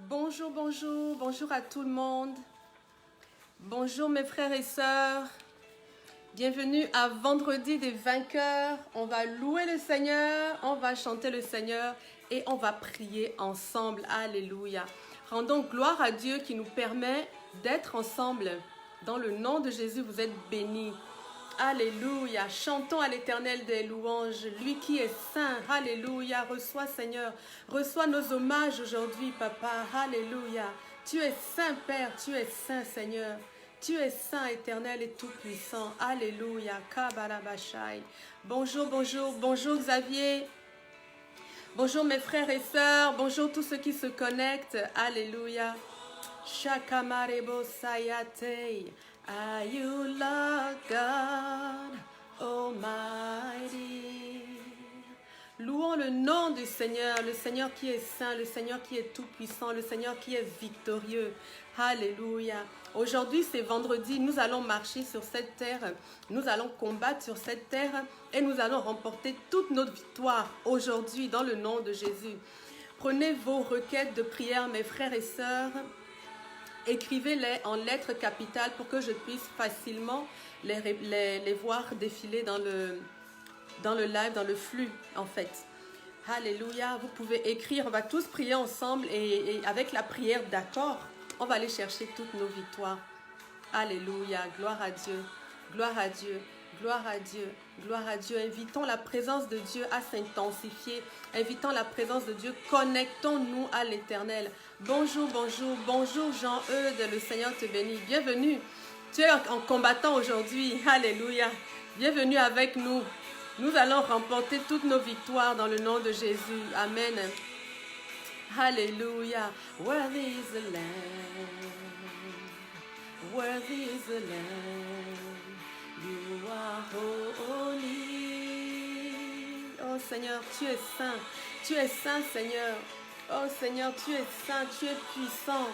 Bonjour, bonjour, bonjour à tout le monde. Bonjour mes frères et sœurs. Bienvenue à Vendredi des vainqueurs. On va louer le Seigneur, on va chanter le Seigneur et on va prier ensemble. Alléluia. Rendons gloire à Dieu qui nous permet d'être ensemble. Dans le nom de Jésus, vous êtes bénis. Alléluia. Chantons à l'Éternel des louanges, lui qui est saint. Alléluia. Reçois, Seigneur. Reçois nos hommages aujourd'hui, Papa. Alléluia. Tu es saint, Père. Tu es saint, Seigneur. Tu es saint, éternel et tout-puissant. Alléluia. Kabalabashai. Bonjour, bonjour. Bonjour, Xavier. Bonjour, mes frères et sœurs. Bonjour, tous ceux qui se connectent. Alléluia. Shakamarebo sayate. Are you Lord God Almighty? Louons le nom du Seigneur, le Seigneur qui est saint, le Seigneur qui est tout-puissant, le Seigneur qui est victorieux. Alléluia. Aujourd'hui, c'est vendredi, nous allons marcher sur cette terre, nous allons combattre sur cette terre et nous allons remporter toute notre victoire aujourd'hui dans le nom de Jésus. Prenez vos requêtes de prière, mes frères et sœurs. Écrivez-les en lettres capitales pour que je puisse facilement les voir défiler dans le live, dans le flux en fait. Alléluia, vous pouvez écrire, on va tous prier ensemble et avec la prière d'accord, on va aller chercher toutes nos victoires. Alléluia, gloire à Dieu, gloire à Dieu. Gloire à Dieu, gloire à Dieu. Invitons la présence de Dieu à s'intensifier. Invitons la présence de Dieu. Connectons-nous à l'Éternel. Bonjour, bonjour, bonjour Jean-Eudes, le Seigneur te bénit. Bienvenue. Tu es en combattant aujourd'hui. Alléluia. Bienvenue avec nous. Nous allons remporter toutes nos victoires dans le nom de Jésus. Amen. Alléluia. Worthy is the Lamb. Worthy is the Lamb. You are holy. Oh Seigneur, tu es saint. Tu es saint, Seigneur. Oh Seigneur, tu es saint, tu es puissant.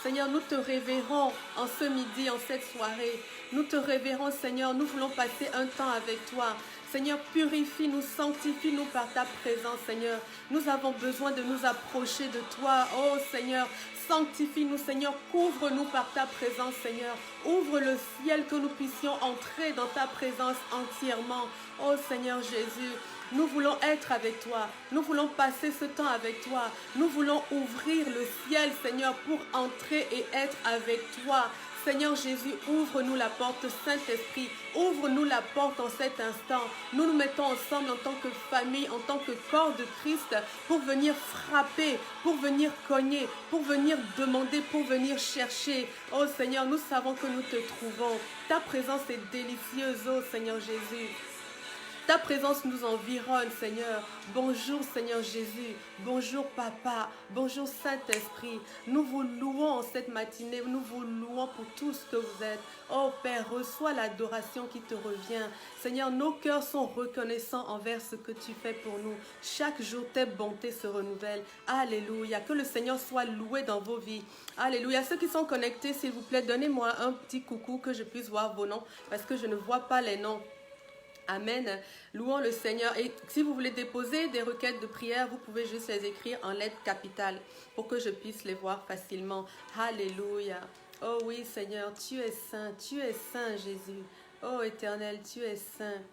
Seigneur, nous te révérons en ce midi, en cette soirée. Nous te révérons, Seigneur. Nous voulons passer un temps avec toi. Seigneur, purifie-nous, sanctifie-nous par ta présence, Seigneur. Nous avons besoin de nous approcher de toi. Oh Seigneur, sanctifie-nous, Seigneur. Couvre-nous par ta présence, Seigneur. Ouvre le ciel que nous puissions entrer dans ta présence entièrement. Oh Seigneur Jésus, nous voulons être avec toi. Nous voulons passer ce temps avec toi. Nous voulons ouvrir le ciel, Seigneur, pour entrer et être avec toi. Seigneur Jésus, ouvre-nous la porte, Saint-Esprit, ouvre-nous la porte en cet instant. Nous nous mettons ensemble en tant que famille, en tant que corps de Christ, pour venir frapper, pour venir cogner, pour venir demander, pour venir chercher. Oh Seigneur, nous savons que nous te trouvons. Ta présence est délicieuse, oh Seigneur Jésus. Ta présence nous environne, Seigneur. Bonjour, Seigneur Jésus. Bonjour, Papa. Bonjour, Saint-Esprit. Nous vous louons en cette matinée. Nous vous louons pour tout ce que vous êtes. Oh, Père, reçois l'adoration qui te revient. Seigneur, nos cœurs sont reconnaissants envers ce que tu fais pour nous. Chaque jour, tes bontés se renouvellent. Alléluia. Que le Seigneur soit loué dans vos vies. Alléluia. Ceux qui sont connectés, s'il vous plaît, donnez-moi un petit coucou que je puisse voir vos noms parce que je ne vois pas les noms. Amen. Louons le Seigneur. Et si vous voulez déposer des requêtes de prière, vous pouvez juste les écrire en lettres capitales pour que je puisse les voir facilement. Alléluia. Oh oui, Seigneur, tu es saint Jésus. Oh Éternel, tu es saint.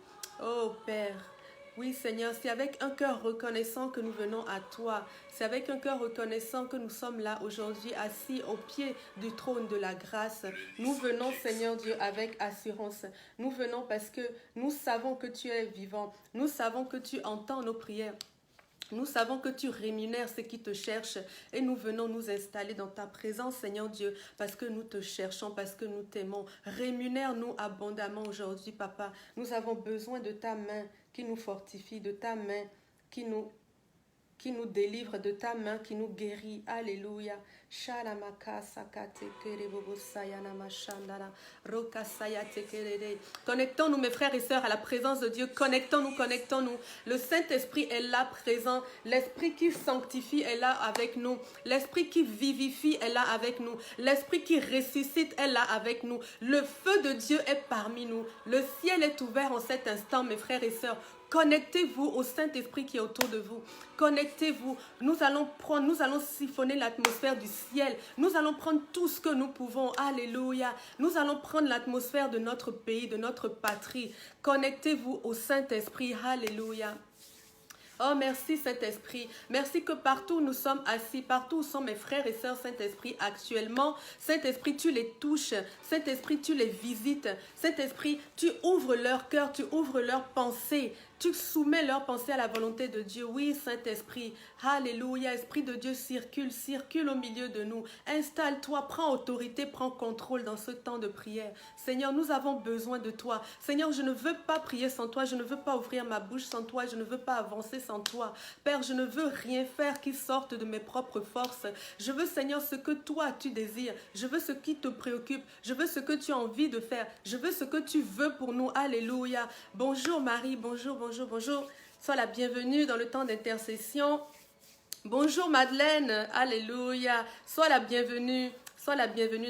Oh Père. Oui, Seigneur, c'est avec un cœur reconnaissant que nous venons à toi. C'est avec un cœur reconnaissant que nous sommes là aujourd'hui, assis au pied du trône de la grâce. Nous venons, Seigneur Dieu, avec assurance. Nous venons parce que nous savons que tu es vivant. Nous savons que tu entends nos prières. Nous savons que tu rémunères ceux qui te cherchent et nous venons nous installer dans ta présence, Seigneur Dieu, parce que nous te cherchons, parce que nous t'aimons. Rémunère-nous abondamment aujourd'hui, Papa. Nous avons besoin de ta main qui nous fortifie, de ta main qui nous délivre, de ta main qui nous guérit. Alléluia. Connectons-nous, mes frères et sœurs, à la présence de Dieu. Connectons-nous, connectons-nous. Le Saint-Esprit est là présent. L'Esprit qui sanctifie est là avec nous. L'Esprit qui vivifie est là avec nous. L'Esprit qui ressuscite est là avec nous. Le feu de Dieu est parmi nous. Le ciel est ouvert en cet instant, mes frères et sœurs. Connectez-vous au Saint-Esprit qui est autour de vous. Connectez-vous. Nous allons siphonner l'atmosphère du ciel. Nous allons prendre tout ce que nous pouvons. Alléluia. Nous allons prendre l'atmosphère de notre pays, de notre patrie. Connectez-vous au Saint-Esprit. Alléluia. Oh, merci Saint-Esprit. Merci que partout où nous sommes assis, partout où sont mes frères et sœurs Saint-Esprit actuellement, Saint-Esprit, tu les touches. Saint-Esprit, tu les visites. Saint-Esprit, tu ouvres leur cœur, tu ouvres leurs pensées. Tu soumets leurs pensées à la volonté de Dieu. Oui, Saint-Esprit. Alléluia. Esprit de Dieu, circule au milieu de nous. Installe-toi, prends autorité, prends contrôle dans ce temps de prière. Seigneur, nous avons besoin de toi. Seigneur, je ne veux pas prier sans toi. Je ne veux pas ouvrir ma bouche sans toi. Je ne veux pas avancer sans toi. Père, je ne veux rien faire qui sorte de mes propres forces. Je veux, Seigneur, ce que toi tu désires. Je veux ce qui te préoccupe. Je veux ce que tu as envie de faire. Je veux ce que tu veux pour nous. Alléluia. Bonjour Marie, bonjour. Sois la bienvenue dans le temps d'intercession. Bonjour Madeleine, alléluia. Sois la bienvenue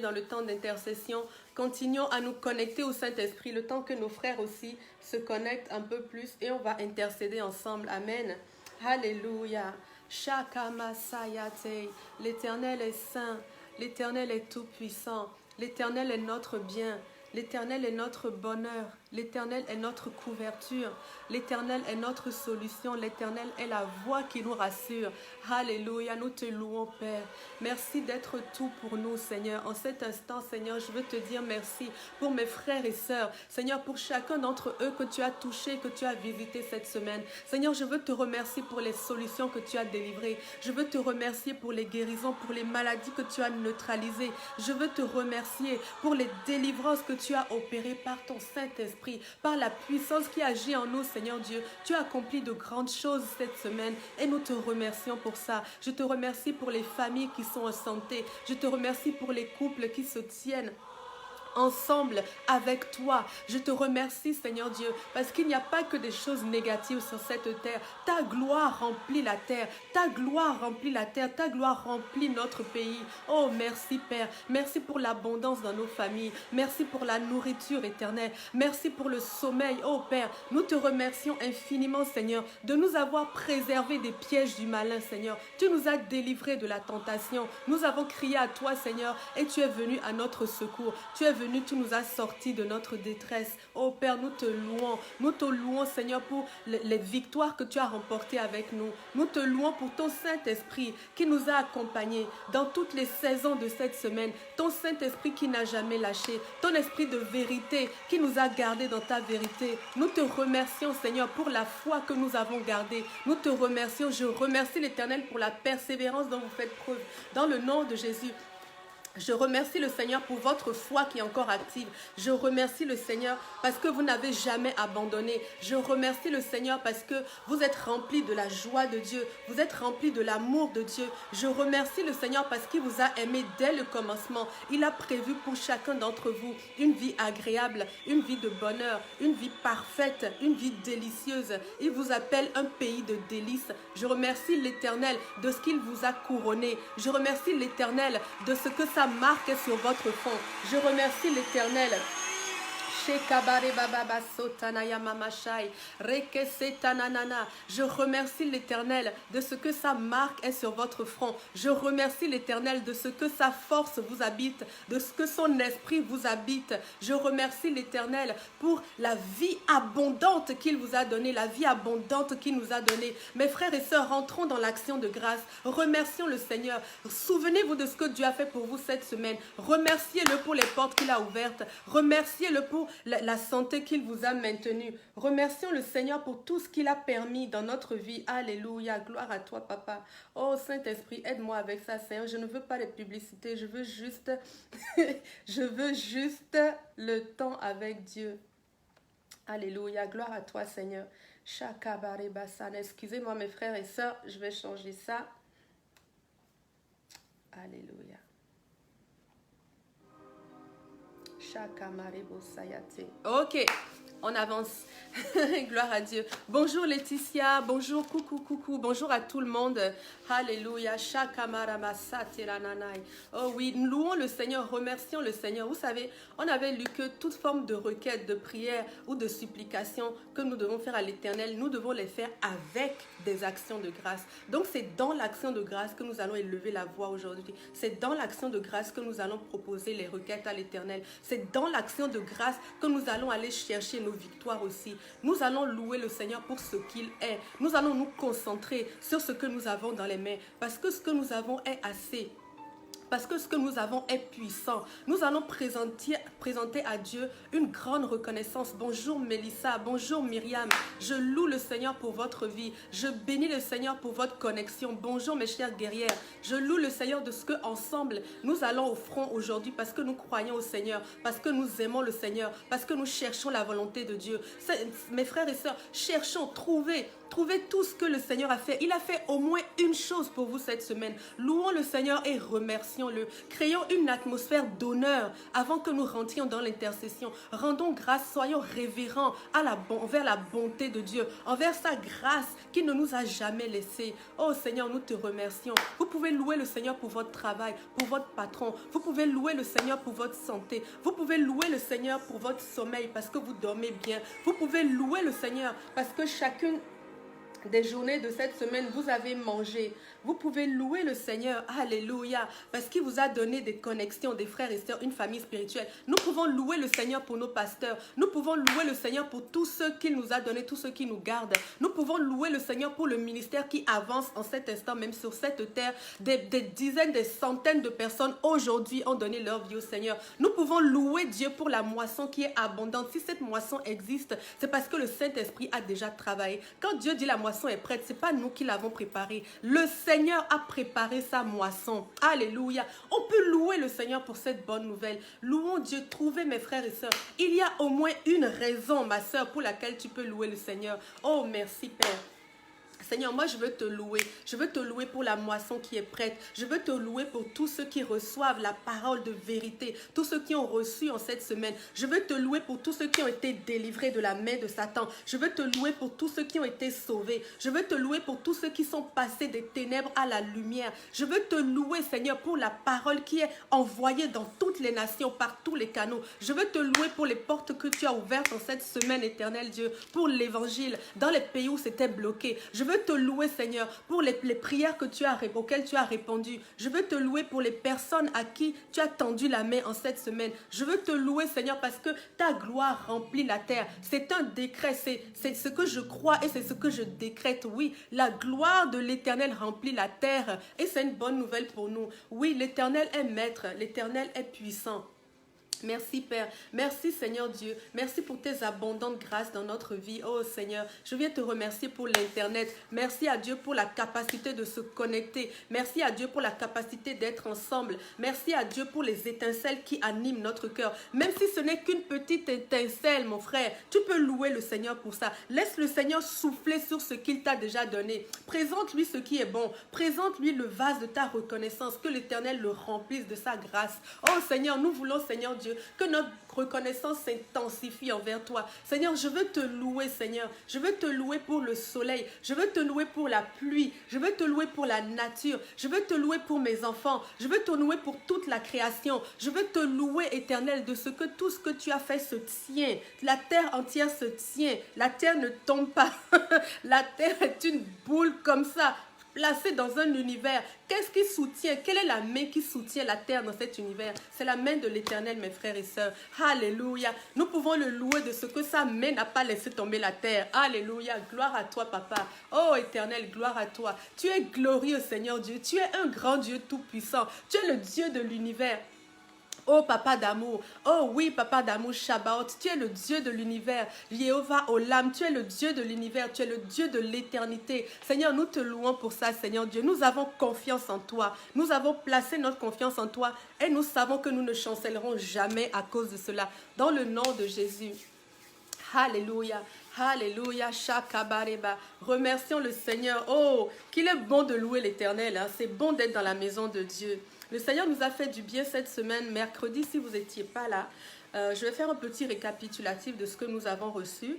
dans le temps d'intercession. Continuons à nous connecter au Saint-Esprit, le temps que nos frères aussi se connectent un peu plus et on va intercéder ensemble. Amen. Alléluia. Shakama Sayate. L'Éternel est saint, l'Éternel est tout-puissant, l'Éternel est notre bien. L'Éternel est notre bonheur, l'Éternel est notre couverture, l'Éternel est notre solution, l'Éternel est la voix qui nous rassure. Alléluia, nous te louons Père. Merci d'être tout pour nous Seigneur. En cet instant Seigneur, je veux te dire merci pour mes frères et sœurs. Seigneur, pour chacun d'entre eux que tu as touché, que tu as visité cette semaine. Seigneur, je veux te remercier pour les solutions que tu as délivrées. Je veux te remercier pour les guérisons, pour les maladies que tu as neutralisées. Je veux te remercier pour les délivrances que tu as opéré par ton Saint-Esprit, par la puissance qui agit en nous, Seigneur Dieu. Tu as accompli de grandes choses cette semaine et nous te remercions pour ça. Je te remercie pour les familles qui sont en santé. Je te remercie pour les couples qui se tiennent ensemble avec toi. Je te remercie Seigneur Dieu parce qu'il n'y a pas que des choses négatives sur cette terre. Ta gloire remplit la terre, ta gloire remplit la terre, ta gloire remplit notre pays. Oh merci Père, merci pour l'abondance dans nos familles, merci pour la nourriture éternelle, merci pour le sommeil. Oh Père, nous te remercions infiniment Seigneur de nous avoir préservé des pièges du malin Seigneur. Tu nous as délivrés de la tentation. Nous avons crié à toi Seigneur et tu es venu à notre secours. Tu es venu, tu nous as sortis de notre détresse. Oh Père, nous te louons Seigneur pour les victoires que tu as remportées avec nous. Nous te louons pour ton Saint-Esprit qui nous a accompagnés dans toutes les saisons de cette semaine. Ton Saint-Esprit qui n'a jamais lâché. Ton esprit de vérité qui nous a gardés dans ta vérité. Nous te remercions Seigneur pour la foi que nous avons gardée. Nous te remercions. Je remercie l'Éternel pour la persévérance dont vous faites preuve. Dans le nom de Jésus. Je remercie le Seigneur pour votre foi qui est encore active. Je remercie le Seigneur parce que vous n'avez jamais abandonné. Je remercie le Seigneur parce que vous êtes remplis de la joie de Dieu. Vous êtes remplis de l'amour de Dieu. Je remercie le Seigneur parce qu'il vous a aimé dès le commencement. Il a prévu pour chacun d'entre vous une vie agréable, une vie de bonheur, une vie parfaite, une vie délicieuse. Il vous appelle un pays de délices. Je remercie l'Éternel de ce qu'il vous a couronné. Je remercie l'Éternel de ce que sa marque est sur votre front. Je remercie l'Éternel. Je remercie l'Éternel de ce que sa marque est sur votre front. Je remercie l'Éternel de ce que sa force vous habite, de ce que son esprit vous habite. Je remercie l'Éternel pour la vie abondante qu'il vous a donnée, la vie abondante qu'il nous a donnée. Mes frères et sœurs, rentrons dans l'action de grâce. Remercions le Seigneur. Souvenez-vous de ce que Dieu a fait pour vous cette semaine. Remerciez-le pour les portes qu'il a ouvertes. Remerciez-le pour la santé qu'il vous a maintenue. Remercions le Seigneur pour tout ce qu'il a permis dans notre vie. Alléluia, gloire à toi Papa. Oh Saint-Esprit, aide-moi avec ça Seigneur. Je ne veux pas les publicités, je veux juste le temps avec Dieu. Alléluia, gloire à toi Seigneur. Excusez-moi mes frères et sœurs, je vais changer ça. Alléluia. Ok, On avance. Gloire à Dieu. Bonjour Laetitia, bonjour, coucou, bonjour à tout le monde. Alléluia. Oh oui, nous louons le Seigneur, remercions le Seigneur. Vous savez, on avait lu que toute forme de requête, de prière ou de supplication que nous devons faire à l'Éternel, nous devons les faire avec des actions de grâce. Donc c'est dans l'action de grâce que nous allons élever la voix aujourd'hui. C'est dans l'action de grâce que nous allons proposer les requêtes à l'Éternel. C'est dans l'action de grâce que nous allons aller chercher nos victoires aussi. Nous allons louer le Seigneur pour ce qu'il est. Nous allons nous concentrer sur ce que nous avons dans les mains. Parce que ce que nous avons est assez. Parce que ce que nous avons est puissant. Nous allons présenter à Dieu une grande reconnaissance. Bonjour Mélissa, bonjour Myriam. Je loue le Seigneur pour votre vie. Je bénis le Seigneur pour votre connexion. Bonjour mes chères guerrières. Je loue le Seigneur de ce qu'ensemble nous allons au front aujourd'hui parce que nous croyons au Seigneur, parce que nous aimons le Seigneur, parce que nous cherchons la volonté de Dieu. Mes frères et sœurs, cherchons, trouvez tout ce que le Seigneur a fait. Il a fait au moins une chose pour vous cette semaine. Louons le Seigneur et remercions-le. Créons une atmosphère d'honneur avant que nous rentrions dans l'intercession. Rendons grâce, soyons révérents envers la bonté de Dieu, envers sa grâce qui ne nous a jamais laissés. Oh Seigneur, nous te remercions. Vous pouvez louer le Seigneur pour votre travail, pour votre patron. Vous pouvez louer le Seigneur pour votre santé. Vous pouvez louer le Seigneur pour votre sommeil parce que vous dormez bien. Vous pouvez louer le Seigneur parce que chacune des journées de cette semaine, vous avez mangé. Vous pouvez louer le Seigneur, alléluia, parce qu'il vous a donné des connexions, des frères et sœurs, une famille spirituelle. Nous pouvons louer le Seigneur pour nos pasteurs. Nous pouvons louer le Seigneur pour tous ceux qu'il nous a donnés, tous ceux qui nous gardent. Nous pouvons louer le Seigneur pour le ministère qui avance en cet instant, même sur cette terre. Des dizaines, des centaines de personnes aujourd'hui ont donné leur vie au Seigneur. Nous pouvons louer Dieu pour la moisson qui est abondante. Si cette moisson existe, c'est parce que le Saint-Esprit a déjà travaillé. Quand Dieu dit la moisson est prête, ce n'est pas nous qui l'avons préparée. Le Seigneur a préparé sa moisson. Alléluia. On peut louer le Seigneur pour cette bonne nouvelle. Louons Dieu. Trouvez mes frères et sœurs. Il y a au moins une raison, ma sœur, pour laquelle tu peux louer le Seigneur. Oh, merci Père. Seigneur, moi je veux te louer. Je veux te louer pour la moisson qui est prête. Je veux te louer pour tous ceux qui reçoivent la parole de vérité. Tous ceux qui ont reçu en cette semaine. Je veux te louer pour tous ceux qui ont été délivrés de la main de Satan. Je veux te louer pour tous ceux qui ont été sauvés. Je veux te louer pour tous ceux qui sont passés des ténèbres à la lumière. Je veux te louer, Seigneur, pour la parole qui est envoyée dans toutes les nations, par tous les canaux. Je veux te louer pour les portes que tu as ouvertes en cette semaine, éternel Dieu, pour l'évangile, dans les pays où c'était bloqué. Je veux te louer, Seigneur, pour les prières auxquelles tu as répondu. Je veux te louer pour les personnes à qui tu as tendu la main en cette semaine. Je veux te louer, Seigneur, parce que ta gloire remplit la terre. C'est un décret, c'est ce que je crois et c'est ce que je décrète. Oui, la gloire de l'Éternel remplit la terre et c'est une bonne nouvelle pour nous. Oui, l'Éternel est maître, l'Éternel est puissant. Merci Père, merci Seigneur Dieu, merci pour tes abondantes grâces dans notre vie. Oh Seigneur, je viens te remercier pour l'Internet. Merci à Dieu pour la capacité de se connecter. Merci à Dieu pour la capacité d'être ensemble. Merci à Dieu pour les étincelles qui animent notre cœur. Même si ce n'est qu'une petite étincelle, mon frère, tu peux louer le Seigneur pour ça. Laisse le Seigneur souffler sur ce qu'il t'a déjà donné. Présente-lui ce qui est bon. Présente-lui le vase de ta reconnaissance. Que l'Éternel le remplisse de sa grâce. Oh Seigneur, nous voulons, Seigneur Dieu, que notre reconnaissance s'intensifie envers toi. Seigneur, je veux te louer, Seigneur. Je veux te louer pour le soleil. Je veux te louer pour la pluie. Je veux te louer pour la nature. Je veux te louer pour mes enfants. Je veux te louer pour toute la création. Je veux te louer, Éternel, de ce que tout ce que tu as fait se tient. La terre entière se tient. La terre ne tombe pas. La terre est une boule comme ça, placé dans un univers. Qu'est-ce qui soutient? Quelle est la main qui soutient la terre dans cet univers? C'est la main de l'Éternel, mes frères et sœurs. Alléluia. Nous pouvons le louer de ce que sa main n'a pas laissé tomber la terre. Alléluia. Gloire à toi, Papa. Oh, Éternel, gloire à toi. Tu es glorieux, Seigneur Dieu. Tu es un grand Dieu tout-puissant. Tu es le Dieu de l'univers. Oh Papa d'amour, oh oui Papa d'amour Shabbat, tu es le Dieu de l'univers, Jéhovah Olam, tu es le Dieu de l'univers, tu es le Dieu de l'éternité. Seigneur, nous te louons pour ça, Seigneur Dieu. Nous avons confiance en toi, nous avons placé notre confiance en toi et nous savons que nous ne chancellerons jamais à cause de cela. Dans le nom de Jésus. Alléluia, alléluia, shakabareba. Remercions le Seigneur. Oh, qu'il est bon de louer l'Éternel, hein. C'est bon d'être dans la maison de Dieu. Le Seigneur nous a fait du bien cette semaine, mercredi, si vous n'étiez pas là. Je vais faire un petit récapitulatif de ce que nous avons reçu.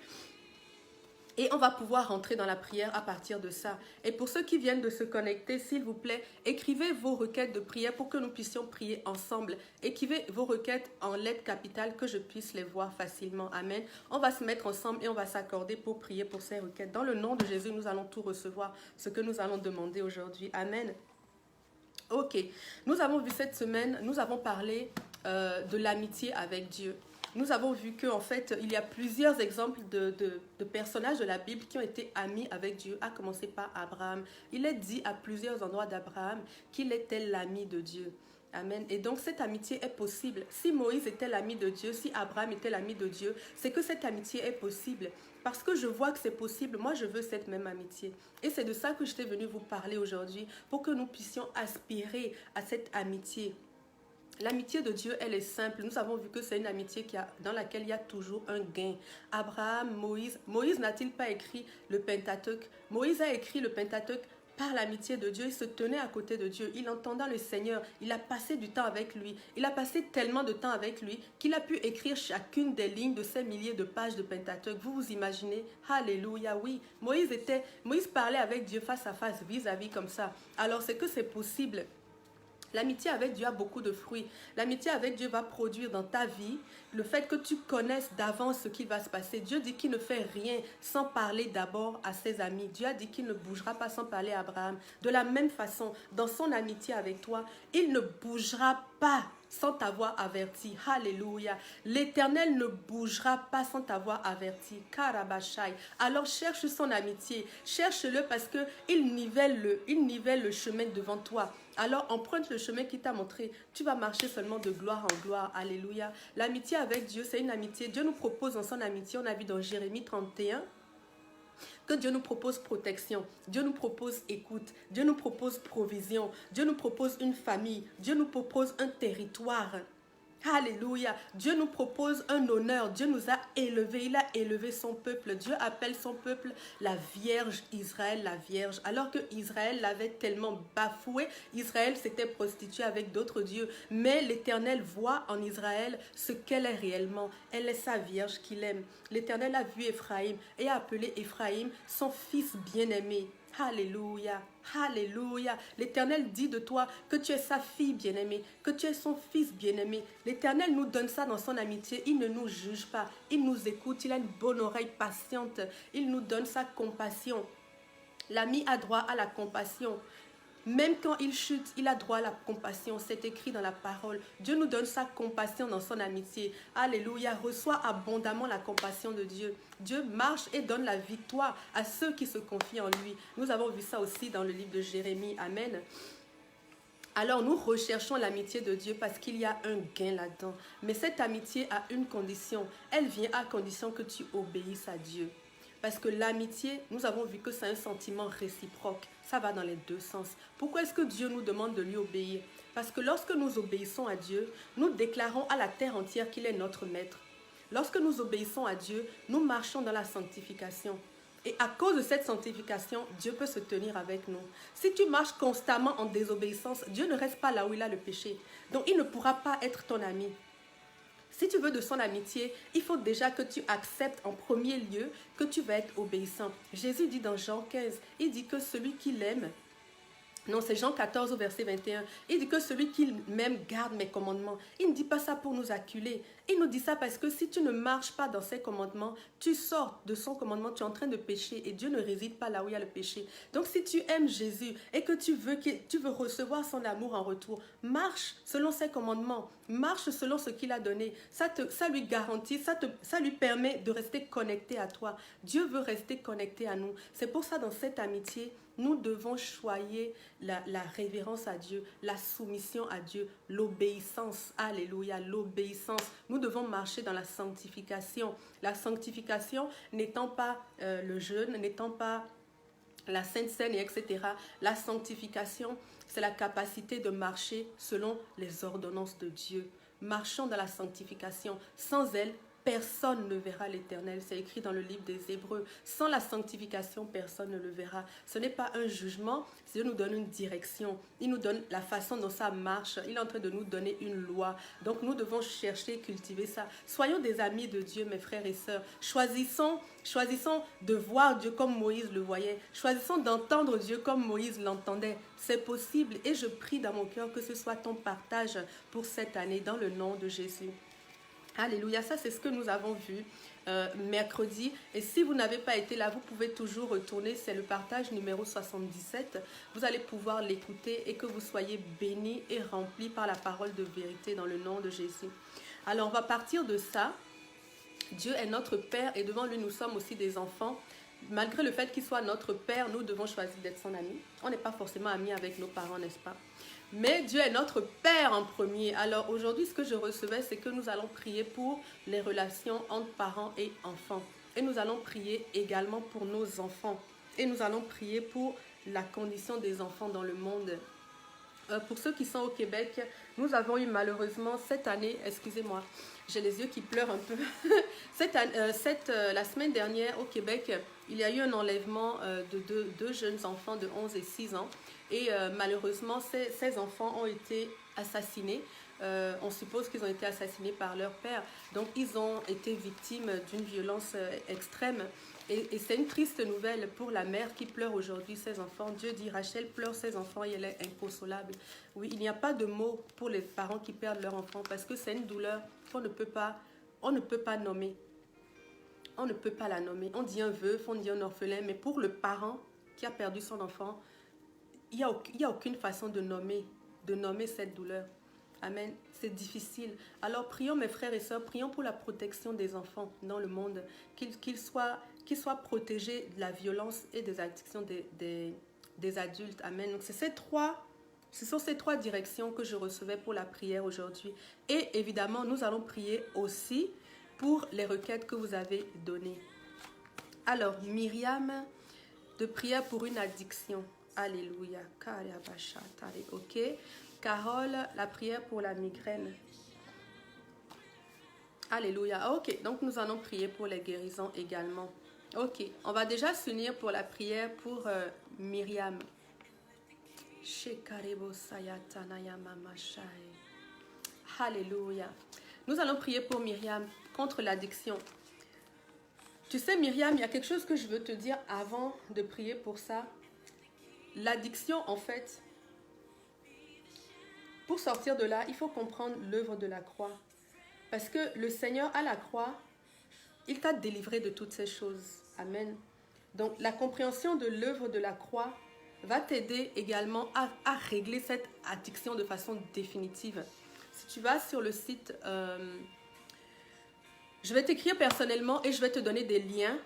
Et on va pouvoir rentrer dans la prière à partir de ça. Et pour ceux qui viennent de se connecter, s'il vous plaît, écrivez vos requêtes de prière pour que nous puissions prier ensemble. Écrivez vos requêtes en lettres capitales que je puisse les voir facilement. Amen. On va se mettre ensemble et on va s'accorder pour prier pour ces requêtes. Dans le nom de Jésus, nous allons tout recevoir, ce que nous allons demander aujourd'hui. Amen. Ok. Nous avons vu cette semaine, nous avons parlé de l'amitié avec Dieu. Nous avons vu qu'en fait, il y a plusieurs exemples de personnages de la Bible qui ont été amis avec Dieu, à commencer par Abraham. Il est dit à plusieurs endroits d'Abraham qu'il était l'ami de Dieu. Amen. Et donc, cette amitié est possible. Si Moïse était l'ami de Dieu, si Abraham était l'ami de Dieu, c'est que cette amitié est possible. Parce que je vois que c'est possible, moi, je veux cette même amitié. Et c'est de ça que j'étais venue vous parler aujourd'hui, pour que nous puissions aspirer à cette amitié. L'amitié de Dieu, elle est simple. Nous avons vu que c'est une amitié dans laquelle il y a toujours un gain. Abraham, Moïse n'a-t-il pas écrit le Pentateuque? Moïse a écrit le Pentateuque par l'amitié de Dieu. Il se tenait à côté de Dieu. Il entendait le Seigneur. Il a passé du temps avec lui. Il a passé tellement de temps avec lui qu'il a pu écrire chacune des lignes de ces milliers de pages de Pentateuque. Vous vous imaginez? Alléluia, oui. Moïse parlait avec Dieu face à face, vis-à-vis comme ça. Alors c'est que c'est possible. L'amitié avec Dieu a beaucoup de fruits. L'amitié avec Dieu va produire dans ta vie le fait que tu connaisses d'avance ce qui va se passer. Dieu dit qu'il ne fait rien sans parler d'abord à ses amis. Dieu a dit qu'il ne bougera pas sans parler à Abraham. De la même façon, dans son amitié avec toi, il ne bougera pas sans t'avoir averti. Alléluia. L'Éternel ne bougera pas sans t'avoir averti. Karabashai. Alors cherche son amitié. Cherche-le parce qu'il nivelle le chemin devant toi. Alors emprunte le chemin qu'il t'a montré. Tu vas marcher seulement de gloire en gloire. Alléluia. L'amitié avec Dieu, c'est une amitié. Dieu nous propose dans son amitié, on a vu dans Jérémie 31, que Dieu nous propose protection, Dieu nous propose écoute, Dieu nous propose provision, Dieu nous propose une famille, Dieu nous propose un territoire. Alléluia. Dieu nous propose un honneur. Dieu nous a élevés. Il a élevé son peuple. Dieu appelle son peuple la Vierge Israël, la Vierge. Alors que Israël l'avait tellement bafoué, Israël s'était prostitué avec d'autres dieux. Mais l'Éternel voit en Israël ce qu'elle est réellement. Elle est sa Vierge qu'il aime. L'Éternel a vu Éphraïm et a appelé Éphraïm son fils bien-aimé. Alléluia, alléluia. L'Éternel dit de toi que tu es sa fille bien-aimée, que tu es son fils bien-aimé. L'Éternel nous donne ça dans son amitié. Il ne nous juge pas, il nous écoute, il a une bonne oreille patiente. Il nous donne sa compassion. L'ami a droit à la compassion. Même quand il chute, il a droit à la compassion. C'est écrit dans la parole. Dieu nous donne sa compassion dans son amitié. Alléluia. Reçois abondamment la compassion de Dieu. Dieu marche et donne la victoire à ceux qui se confient en lui. Nous avons vu ça aussi dans le livre de Jérémie. Amen. Alors nous recherchons l'amitié de Dieu parce qu'il y a un gain là-dedans. Mais cette amitié a une condition. Elle vient à condition que tu obéisses à Dieu. Parce que l'amitié, nous avons vu que c'est un sentiment réciproque. Ça va dans les deux sens. Pourquoi est-ce que Dieu nous demande de lui obéir? Parce que lorsque nous obéissons à Dieu, nous déclarons à la terre entière qu'il est notre maître. Lorsque nous obéissons à Dieu, nous marchons dans la sanctification. Et à cause de cette sanctification, Dieu peut se tenir avec nous. Si tu marches constamment en désobéissance, Dieu ne reste pas là où il a le péché. Donc il ne pourra pas être ton ami. Si tu veux de son amitié, il faut déjà que tu acceptes en premier lieu que tu vas être obéissant. Jésus dit dans Jean 15, il dit que celui qui l'aime, non, c'est Jean 14 au verset 21. Il dit que celui qui m'aime garde mes commandements. Il ne dit pas ça pour nous acculer. Il nous dit ça parce que si tu ne marches pas dans ses commandements, tu sors de son commandement, tu es en train de pécher et Dieu ne réside pas là où il y a le péché. Donc si tu aimes Jésus et que tu veux recevoir son amour en retour, marche selon ses commandements, marche selon ce qu'il a donné. Ça lui garantit, ça lui permet de rester connecté à toi. Dieu veut rester connecté à nous. C'est pour ça dans cette amitié, nous devons choyer la révérence à Dieu, la soumission à Dieu, l'obéissance. Alléluia, l'obéissance. Nous devons marcher dans la sanctification. La sanctification n'étant pas le jeûne, n'étant pas la Sainte Seine, etc. La sanctification, c'est la capacité de marcher selon les ordonnances de Dieu. Marchons dans la sanctification. Sans elle, personne ne verra l'Éternel. C'est écrit dans le livre des Hébreux. Sans la sanctification, personne ne le verra. Ce n'est pas un jugement, Dieu nous donne une direction. Il nous donne la façon dont ça marche. Il est en train de nous donner une loi. Donc nous devons chercher, cultiver ça. Soyons des amis de Dieu, mes frères et sœurs. Choisissons de voir Dieu comme Moïse le voyait. Choisissons d'entendre Dieu comme Moïse l'entendait. C'est possible et je prie dans mon cœur que ce soit ton partage pour cette année dans le nom de Jésus. Alléluia, ça c'est ce que nous avons vu mercredi. Et si vous n'avez pas été là, vous pouvez toujours retourner. C'est le partage numéro 77. Vous allez pouvoir l'écouter et que vous soyez bénis et remplis par la parole de vérité dans le nom de Jésus. Alors on va partir de ça. Dieu est notre Père et devant lui nous sommes aussi des enfants. Malgré le fait qu'il soit notre Père, nous devons choisir d'être son ami. On n'est pas forcément amis avec nos parents, n'est-ce pas? Mais Dieu est notre Père en premier. Alors aujourd'hui, ce que je recevais, c'est que nous allons prier pour les relations entre parents et enfants. Et nous allons prier également pour nos enfants. Et nous allons prier pour la condition des enfants dans le monde. Pour ceux qui sont au Québec, nous avons eu malheureusement cette année, excusez-moi, j'ai les yeux qui pleurent un peu. La semaine dernière au Québec, il y a eu un enlèvement de deux jeunes enfants de 11 et 6 ans. Et malheureusement, ces enfants ont été assassinés. On suppose qu'ils ont été assassinés par leur père. Donc, ils ont été victimes d'une violence extrême. Et c'est une triste nouvelle pour la mère qui pleure aujourd'hui ses enfants. Dieu dit, Rachel pleure ses enfants et elle est inconsolable. Oui, il n'y a pas de mots pour les parents qui perdent leurs enfants parce que c'est une douleur qu'on ne peut pas nommer. On ne peut pas la nommer. On dit un veuf, on dit un orphelin, mais pour le parent qui a perdu son enfant, il n'y a aucune façon de nommer cette douleur. Amen. C'est difficile. Alors prions mes frères et sœurs, prions pour la protection des enfants dans le monde, qu'ils soient protégés de la violence et des addictions des adultes. Amen. Donc ce sont ces trois directions que je recevais pour la prière aujourd'hui. Et évidemment, nous allons prier aussi pour les requêtes que vous avez données. Alors, Myriam, de prière pour une addiction. Alléluia. Ok. Carole, la prière pour la migraine. Alléluia. Ok, donc nous allons prier pour les guérisons également. Ok, on va déjà s'unir pour la prière pour Myriam. Alléluia. Nous allons prier pour Myriam contre l'addiction. Tu sais, Myriam, il y a quelque chose que je veux te dire avant de prier pour ça. L'addiction, en fait, pour sortir de là, il faut comprendre l'œuvre de la croix. Parce que le Seigneur, à la croix, il t'a délivré de toutes ces choses. Amen. Donc, la compréhension de l'œuvre de la croix va t'aider également à régler cette addiction de façon définitive. Si tu vas sur le site, je vais t'écrire personnellement et je vais te donner des liens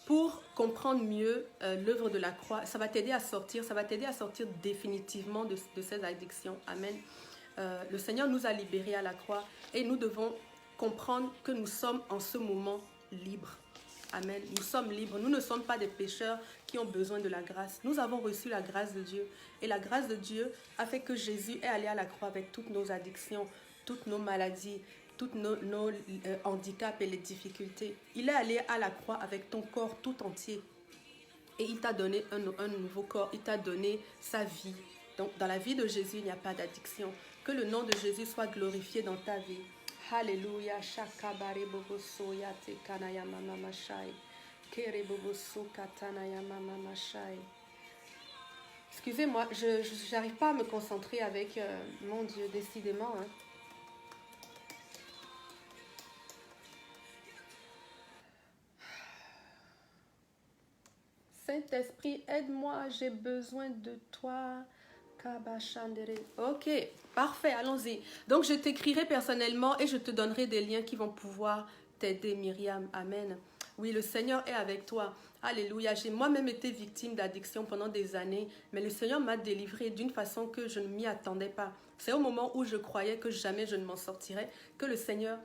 pour comprendre mieux l'œuvre de la croix. Ça va t'aider à sortir définitivement de ces addictions. Amen. Le Seigneur nous a libérés à la croix et nous devons comprendre que nous sommes en ce moment libres. Amen. Nous sommes libres. Nous ne sommes pas des pécheurs qui ont besoin de la grâce. Nous avons reçu la grâce de Dieu. Et la grâce de Dieu a fait que Jésus est allé à la croix avec toutes nos addictions, toutes nos maladies, tous nos handicaps et les difficultés. Il est allé à la croix avec ton corps tout entier. Et il t'a donné un nouveau corps. Il t'a donné sa vie. Donc, dans la vie de Jésus, il n'y a pas d'addiction. Que le nom de Jésus soit glorifié dans ta vie. Alléluia. Shakabare boboso yate kanaya mama mashai. Kere boboso katanaya mama mashai. Excusez-moi, je n'arrive pas à me concentrer avec mon Dieu, décidément. Hein. Saint-Esprit, aide-moi, j'ai besoin de toi. Ok, parfait, allons-y. Donc, je t'écrirai personnellement et je te donnerai des liens qui vont pouvoir t'aider, Myriam. Amen. Oui, le Seigneur est avec toi. Alléluia. J'ai moi-même été victime d'addiction pendant des années, mais le Seigneur m'a délivrée d'une façon que je ne m'y attendais pas. C'est au moment où je croyais que jamais je ne m'en sortirais que le Seigneur,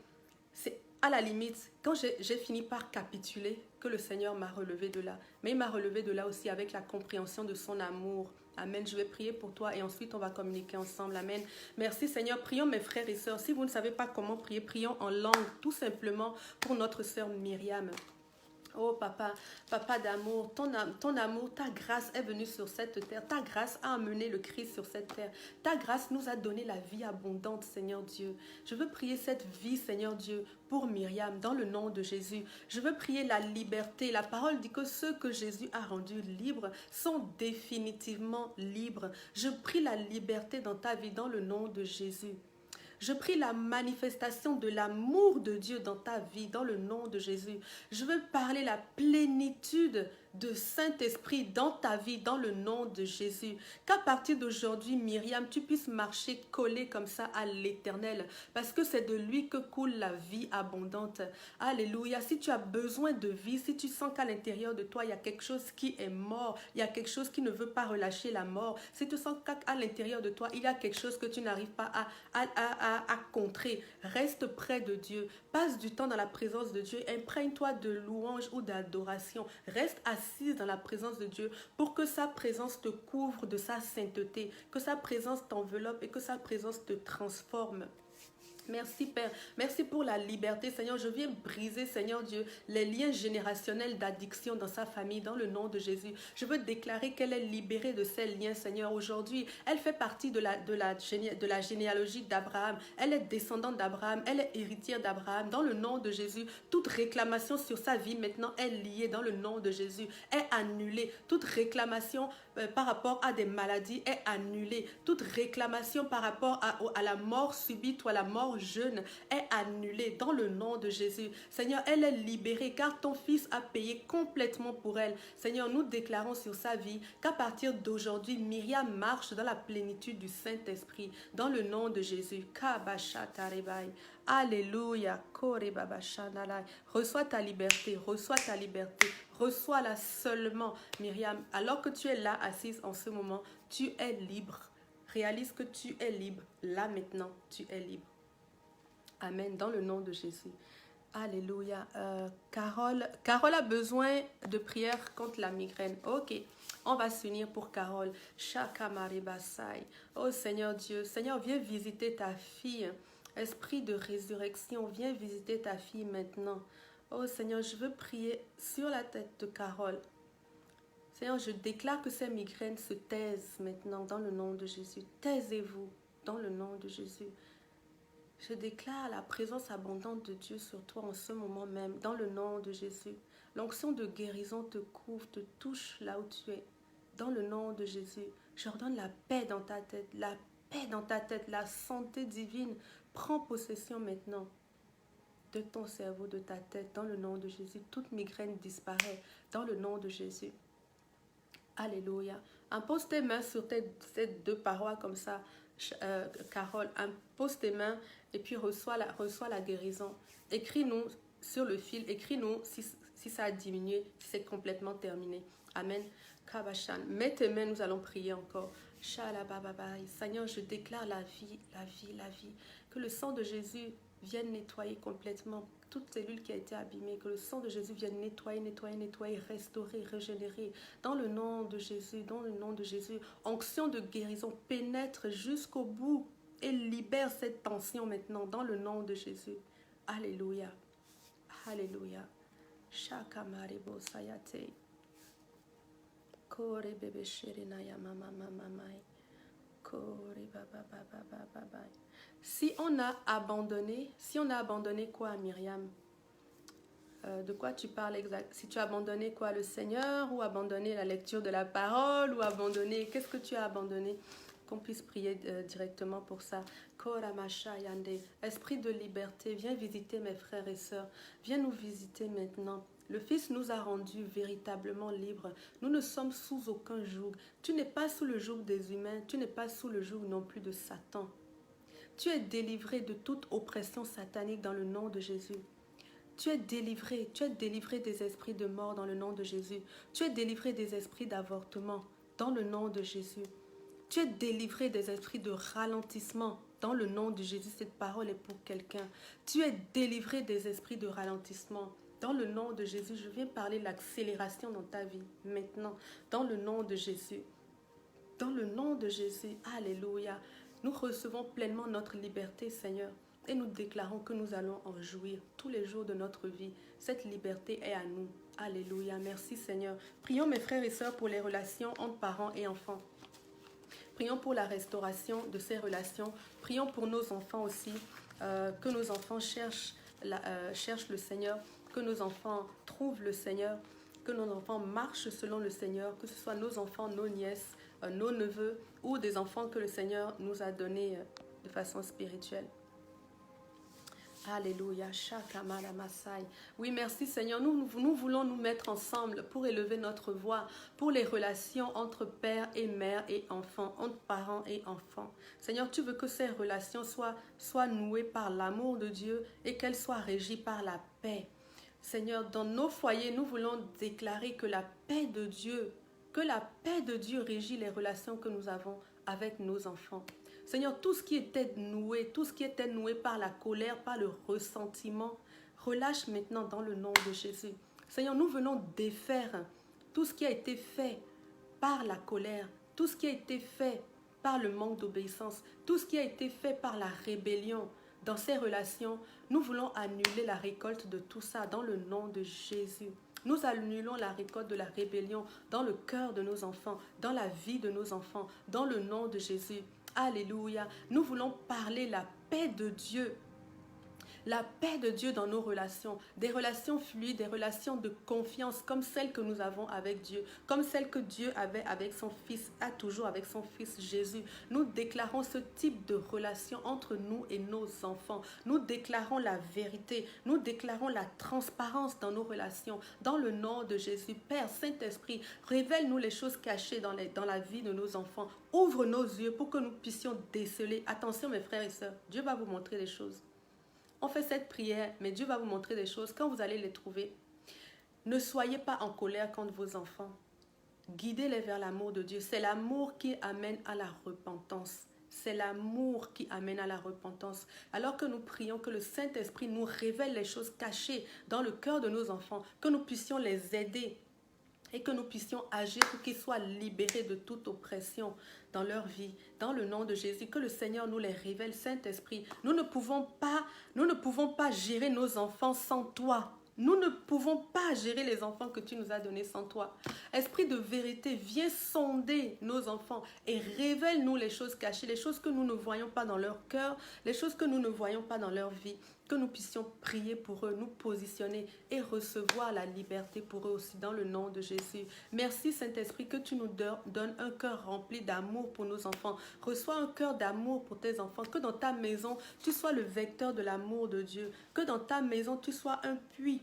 c'est à la limite, quand j'ai fini par capituler, que le Seigneur m'a relevé de là. Mais il m'a relevé de là aussi avec la compréhension de son amour Amen. Je vais prier pour toi et ensuite on va communiquer ensemble. Amen. Merci Seigneur. Prions mes frères et sœurs. Si vous ne savez pas comment prier, prions en langue tout simplement pour notre sœur Myriam. Oh papa, papa d'amour, ton amour, ta grâce est venue sur cette terre. Ta grâce a amené le Christ sur cette terre. Ta grâce nous a donné la vie abondante, Seigneur Dieu. Je veux prier cette vie, Seigneur Dieu, pour Myriam, dans le nom de Jésus. Je veux prier la liberté. La parole dit que ceux que Jésus a rendus libres sont définitivement libres. Je prie la liberté dans ta vie, dans le nom de Jésus. Je prie la manifestation de l'amour de Dieu dans ta vie, dans le nom de Jésus. Je veux parler la plénitude de Saint-Esprit dans ta vie, dans le nom de Jésus. Qu'à partir d'aujourd'hui, Myriam, tu puisses marcher collé comme ça à l'Éternel, parce que c'est de lui que coule la vie abondante. Alléluia. Si tu as besoin de vie, si tu sens qu'à l'intérieur de toi, il y a quelque chose qui est mort, il y a quelque chose qui ne veut pas relâcher la mort, si tu sens qu'à l'intérieur de toi, il y a quelque chose que tu n'arrives pas à contrer, reste près de Dieu. Passe du temps dans la présence de Dieu. Imprègne-toi de louange ou d'adoration. Reste assise dans la présence de Dieu pour que sa présence te couvre de sa sainteté, que sa présence t'enveloppe et que sa présence te transforme. Merci Père, merci pour la liberté Seigneur, je viens briser Seigneur Dieu les liens générationnels d'addiction dans sa famille dans le nom de Jésus. Je veux déclarer qu'elle est libérée de ces liens Seigneur aujourd'hui. Elle fait partie de la généalogie d'Abraham, elle est descendante d'Abraham, elle est héritière d'Abraham dans le nom de Jésus. Toute réclamation sur sa vie maintenant est liée dans le nom de Jésus, est annulée. Toute réclamation par rapport à des maladies est annulée. Toute réclamation par rapport à la mort subite ou à la mort jeune est annulée dans le nom de Jésus. Seigneur, elle est libérée car ton Fils a payé complètement pour elle. Seigneur, nous déclarons sur sa vie qu'à partir d'aujourd'hui, Myriam marche dans la plénitude du Saint-Esprit dans le nom de Jésus. Alléluia. Reçois ta liberté, reçois ta liberté. Reçois-la seulement, Myriam. Alors que tu es là, assise en ce moment, tu es libre. Réalise que tu es libre. Là, maintenant, tu es libre. Amen. Dans le nom de Jésus. Alléluia. Carole a besoin de prière contre la migraine. Ok. On va s'unir pour Carole. Shakamaribasai. Oh Seigneur Dieu. Seigneur, viens visiter ta fille. Esprit de résurrection, viens visiter ta fille maintenant. Oh Seigneur, je veux prier sur la tête de Carole. Seigneur, je déclare que ces migraines se taisent maintenant dans le nom de Jésus. Taisez-vous dans le nom de Jésus. Je déclare la présence abondante de Dieu sur toi en ce moment même, dans le nom de Jésus. L'onction de guérison te couvre, te touche là où tu es. Dans le nom de Jésus, j'ordonne la paix dans ta tête, la paix dans ta tête, la santé divine. Prends possession maintenant de ton cerveau, de ta tête, dans le nom de Jésus. Toute migraine disparaît dans le nom de Jésus. Alléluia. Impose tes mains sur ces deux parois comme ça, Carole. Impose tes mains et puis reçois la guérison. Écris-nous sur le fil, écris-nous si ça a diminué, si c'est complètement terminé. Amen. Kabashan. Mets tes mains, nous allons prier encore. Seigneur, je déclare la vie, la vie, la vie. Que le sang de Jésus vienne nettoyer complètement toute cellule qui a été abîmée. Que le sang de Jésus vienne nettoyer, restaurer, régénérer. Dans le nom de Jésus, dans le nom de Jésus. Onction de guérison pénètre jusqu'au bout et libère cette tension maintenant dans le nom de Jésus. Alléluia. Alléluia. Shakamarebo sayate. Kore bebe shirinaya mama mamai. Kore baba baba baba. Si on a abandonné quoi, Myriam? De quoi tu parles exact? Si tu as abandonné quoi, le Seigneur, ou abandonné la lecture de la parole, ou abandonné, qu'est-ce que tu as abandonné? Qu'on puisse prier directement pour ça. Esprit de liberté, viens visiter mes frères et sœurs. Viens nous visiter maintenant. Le Fils nous a rendus véritablement libres. Nous ne sommes sous aucun joug. Tu n'es pas sous le joug des humains. Tu n'es pas sous le joug non plus de Satan. Tu es délivré de toute oppression satanique dans le nom de Jésus. Tu es délivré des esprits de mort dans le nom de Jésus. Tu es délivré des esprits d'avortement dans le nom de Jésus. Tu es délivré des esprits de ralentissement dans le nom de Jésus. Cette parole est pour quelqu'un. Tu es délivré des esprits de ralentissement. Dans le nom de Jésus, je viens parler de l'accélération dans ta vie maintenant. Dans le nom de Jésus. Dans le nom de Jésus, alléluia, nous recevons pleinement notre liberté, Seigneur. Et nous déclarons que nous allons en jouir tous les jours de notre vie. Cette liberté est à nous. Alléluia. Merci Seigneur. Prions mes frères et sœurs pour les relations entre parents et enfants. Prions pour la restauration de ces relations. Prions pour nos enfants aussi. Que nos enfants cherchent le Seigneur. Que nos enfants trouvent le Seigneur. Que nos enfants marchent selon le Seigneur. Que ce soit nos enfants, nos nièces, nos neveux ou des enfants que le Seigneur nous a donnés de façon spirituelle. Alléluia. Shakamala Masai. Oui, merci Seigneur. Nous voulons nous mettre ensemble pour élever notre voix pour les relations entre père et mère et enfants, entre parents et enfants. Seigneur, tu veux que ces relations soient nouées par l'amour de Dieu et qu'elles soient régies par la paix. Seigneur, dans nos foyers, nous voulons déclarer que la paix de Dieu régit les relations que nous avons avec nos enfants. Seigneur, tout ce qui était noué par la colère, par le ressentiment, relâche maintenant dans le nom de Jésus. Seigneur, nous venons défaire tout ce qui a été fait par la colère, tout ce qui a été fait par le manque d'obéissance, tout ce qui a été fait par la rébellion dans ces relations. Nous voulons annuler la récolte de tout ça dans le nom de Jésus. Nous annulons la récolte de la rébellion dans le cœur de nos enfants, dans la vie de nos enfants, dans le nom de Jésus. Alléluia. Nous voulons parler la paix de Dieu. La paix de Dieu dans nos relations, des relations fluides, des relations de confiance comme celles que nous avons avec Dieu, comme celles que Dieu avait avec son Fils, a toujours avec son Fils Jésus. Nous déclarons ce type de relation entre nous et nos enfants. Nous déclarons la vérité, nous déclarons la transparence dans nos relations, dans le nom de Jésus. Père, Saint-Esprit, révèle-nous les choses cachées dans la vie de nos enfants. Ouvre nos yeux pour que nous puissions déceler. Attention mes frères et sœurs, Dieu va vous montrer les choses. On fait cette prière, mais Dieu va vous montrer des choses quand vous allez les trouver. Ne soyez pas en colère contre vos enfants. Guidez-les vers l'amour de Dieu. C'est l'amour qui amène à la repentance. C'est l'amour qui amène à la repentance. Alors que nous prions que le Saint-Esprit nous révèle les choses cachées dans le cœur de nos enfants, que nous puissions les aider et que nous puissions agir pour qu'ils soient libérés de toute oppression dans leur vie, dans le nom de Jésus, que le Seigneur nous les révèle, Saint-Esprit. Nous ne pouvons pas gérer nos enfants sans toi. Nous ne pouvons pas gérer les enfants que tu nous as donnés sans toi. Esprit de vérité, viens sonder nos enfants et révèle-nous les choses cachées, les choses que nous ne voyons pas dans leur cœur, les choses que nous ne voyons pas dans leur vie. Que nous puissions prier pour eux, nous positionner et recevoir la liberté pour eux aussi dans le nom de Jésus. Merci Saint-Esprit que tu nous donnes un cœur rempli d'amour pour nos enfants. Reçois un cœur d'amour pour tes enfants. Que dans ta maison, tu sois le vecteur de l'amour de Dieu. Que dans ta maison, tu sois un puits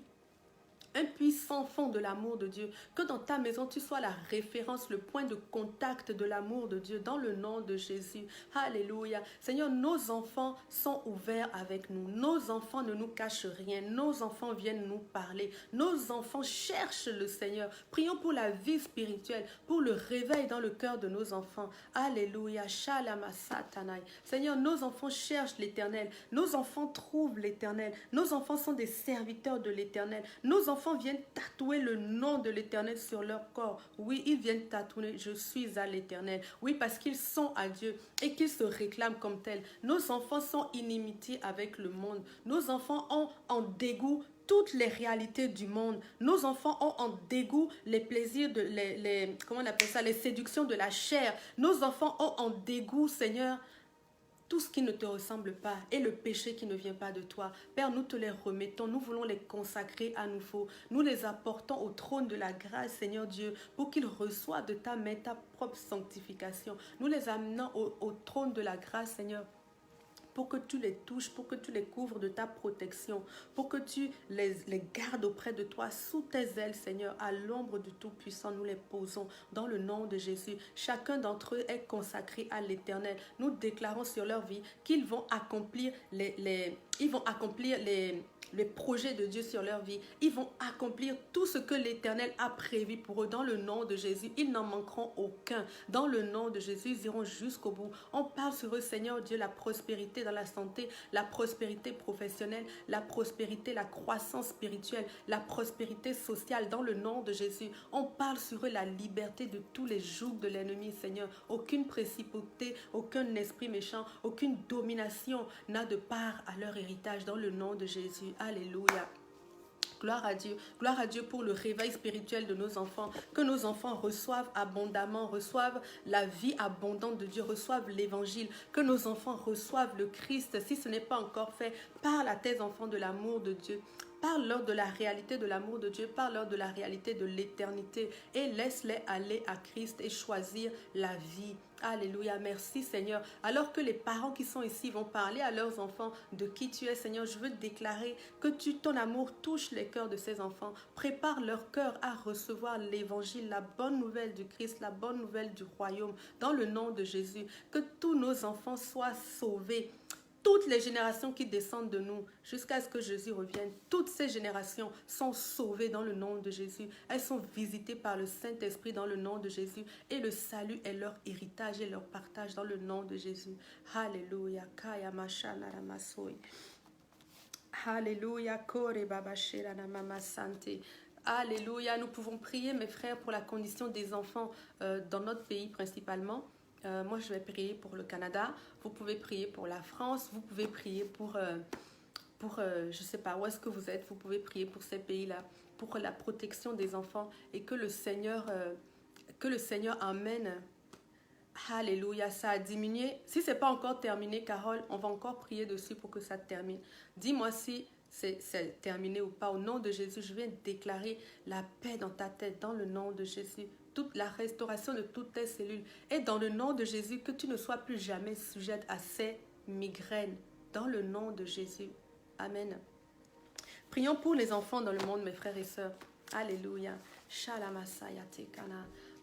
sans fond de l'amour de Dieu. Que dans ta maison, tu sois la référence, le point de contact de l'amour de Dieu dans le nom de Jésus. Alléluia. Seigneur, nos enfants sont ouverts avec nous. Nos enfants ne nous cachent rien. Nos enfants viennent nous parler. Nos enfants cherchent le Seigneur. Prions pour la vie spirituelle, pour le réveil dans le cœur de nos enfants. Alléluia. Shalama satanai. Seigneur, nos enfants cherchent l'Éternel. Nos enfants trouvent l'Éternel. Nos enfants sont des serviteurs de l'Éternel. Nos enfants viennent tatouer le nom de l'Éternel sur leur corps. Oui, ils viennent tatouer « Je suis à l'Éternel ». Oui, parce qu'ils sont à Dieu et qu'ils se réclament comme tels. Nos enfants sont inimitiés avec le monde. Nos enfants ont en dégoût toutes les réalités du monde. Nos enfants ont en dégoût les plaisirs, comment on appelle ça, les séductions de la chair. Nos enfants ont en dégoût, Seigneur, tout ce qui ne te ressemble pas et le péché qui ne vient pas de toi. Père, nous te les remettons, nous voulons les consacrer à nouveau. Nous les apportons au trône de la grâce, Seigneur Dieu, pour qu'ils reçoivent de ta main ta propre sanctification. Nous les amenons au trône de la grâce, Seigneur, pour que tu les touches, pour que tu les couvres de ta protection, pour que tu les gardes auprès de toi, sous tes ailes, Seigneur, à l'ombre du Tout-Puissant, nous les posons dans le nom de Jésus. Chacun d'entre eux est consacré à l'Éternel. Nous déclarons sur leur vie qu'ils vont accomplir les projets de Dieu sur leur vie. Ils vont accomplir tout ce que l'Éternel a prévu pour eux dans le nom de Jésus. Ils n'en manqueront aucun. Dans le nom de Jésus, ils iront jusqu'au bout. On parle sur eux, Seigneur Dieu, la prospérité dans la santé, la prospérité professionnelle, la prospérité, la croissance spirituelle, la prospérité sociale dans le nom de Jésus. On parle sur eux la liberté de tous les jougs de l'ennemi, Seigneur. Aucune précipité, aucun esprit méchant, aucune domination n'a de part à leur héritage dans le nom de Jésus. Alléluia. Gloire à Dieu pour le réveil spirituel de nos enfants, que nos enfants reçoivent abondamment, reçoivent la vie abondante de Dieu, reçoivent l'évangile, que nos enfants reçoivent le Christ, si ce n'est pas encore fait. Parle à tes enfants de l'amour de Dieu. Parle-leur de la réalité de l'amour de Dieu, parle-leur de la réalité de l'éternité et laisse-les aller à Christ et choisir la vie. Alléluia, merci Seigneur. Alors que les parents qui sont ici vont parler à leurs enfants de qui tu es, Seigneur, je veux déclarer que ton amour touche les cœurs de ces enfants. Prépare leur cœur à recevoir l'évangile, la bonne nouvelle du Christ, la bonne nouvelle du royaume, dans le nom de Jésus. Que tous nos enfants soient sauvés. Toutes les générations qui descendent de nous jusqu'à ce que Jésus revienne, toutes ces générations sont sauvées dans le nom de Jésus. Elles sont visitées par le Saint-Esprit dans le nom de Jésus et le salut est leur héritage et leur partage dans le nom de Jésus. Alléluia. Kaya mashana ramasoi. Alléluia. Kore babashira namama sante. Alléluia. Nous pouvons prier, mes frères, pour la condition des enfants dans notre pays principalement. Moi, je vais prier pour le Canada. Vous pouvez prier pour la France. Vous pouvez prier pour je ne sais pas où est-ce que vous êtes. Vous pouvez prier pour ces pays-là, pour la protection des enfants et que le Seigneur amène. Alléluia, ça a diminué. Si ce n'est pas encore terminé, Carole, on va encore prier dessus pour que ça termine. Dis-moi si c'est terminé ou pas. Au nom de Jésus, je viens déclarer la paix dans ta tête, dans le nom de Jésus. Toute la restauration de toutes tes cellules. Et dans le nom de Jésus, que tu ne sois plus jamais sujette à ces migraines. Dans le nom de Jésus. Amen. Prions pour les enfants dans le monde, mes frères et sœurs. Alléluia.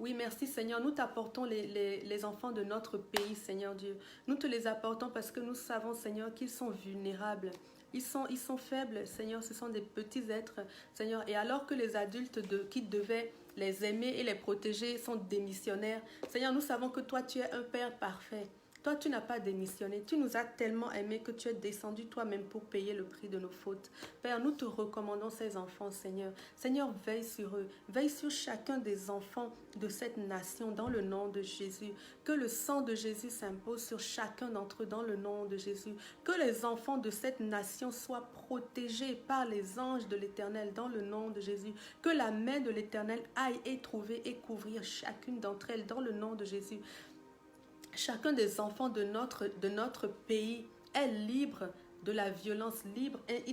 Oui, merci Seigneur. Nous t'apportons les enfants de notre pays, Seigneur Dieu. Nous te les apportons parce que nous savons, Seigneur, qu'ils sont vulnérables. Ils sont faibles, Seigneur. Ce sont des petits êtres, Seigneur. Et alors que les adultes qui devaient les aimer et les protéger sont démissionnaires, Seigneur, nous savons que toi, tu es un Père parfait. Toi, tu n'as pas démissionné. Tu nous as tellement aimés que tu es descendu toi-même pour payer le prix de nos fautes. Père, nous te recommandons ces enfants, Seigneur. Seigneur, veille sur eux. Veille sur chacun des enfants de cette nation dans le nom de Jésus. Que le sang de Jésus s'impose sur chacun d'entre eux dans le nom de Jésus. Que les enfants de cette nation soient protégés par les anges de l'Éternel dans le nom de Jésus. Que la main de l'Éternel aille et trouver et couvrir chacune d'entre elles dans le nom de Jésus. Chacun des enfants de notre pays est libre de la violence, libre. Et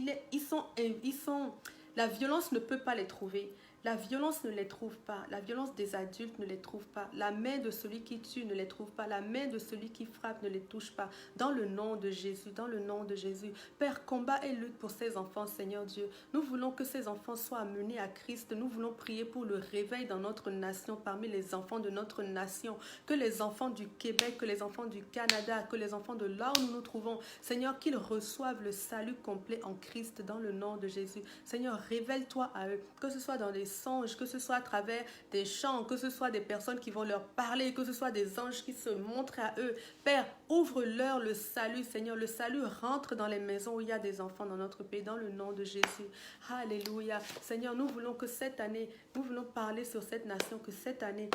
la violence ne peut pas les trouver. La violence ne les trouve pas. La violence des adultes ne les trouve pas. La main de celui qui tue ne les trouve pas. La main de celui qui frappe ne les touche pas. Dans le nom de Jésus, dans le nom de Jésus. Père, combat et lutte pour ces enfants, Seigneur Dieu. Nous voulons que ces enfants soient amenés à Christ. Nous voulons prier pour le réveil dans notre nation, parmi les enfants de notre nation. Que les enfants du Québec, que les enfants du Canada, que les enfants de là où nous nous trouvons, Seigneur, qu'ils reçoivent le salut complet en Christ dans le nom de Jésus. Seigneur, révèle-toi à eux, que ce soit dans les songes, que ce soit à travers des chants, que ce soit des personnes qui vont leur parler, que ce soit des anges qui se montrent à eux. Père, ouvre-leur le salut, Seigneur. Le salut rentre dans les maisons où il y a des enfants dans notre pays, dans le nom de Jésus. Alléluia. Seigneur, nous voulons que cette année, nous voulons parler sur cette nation, que cette année,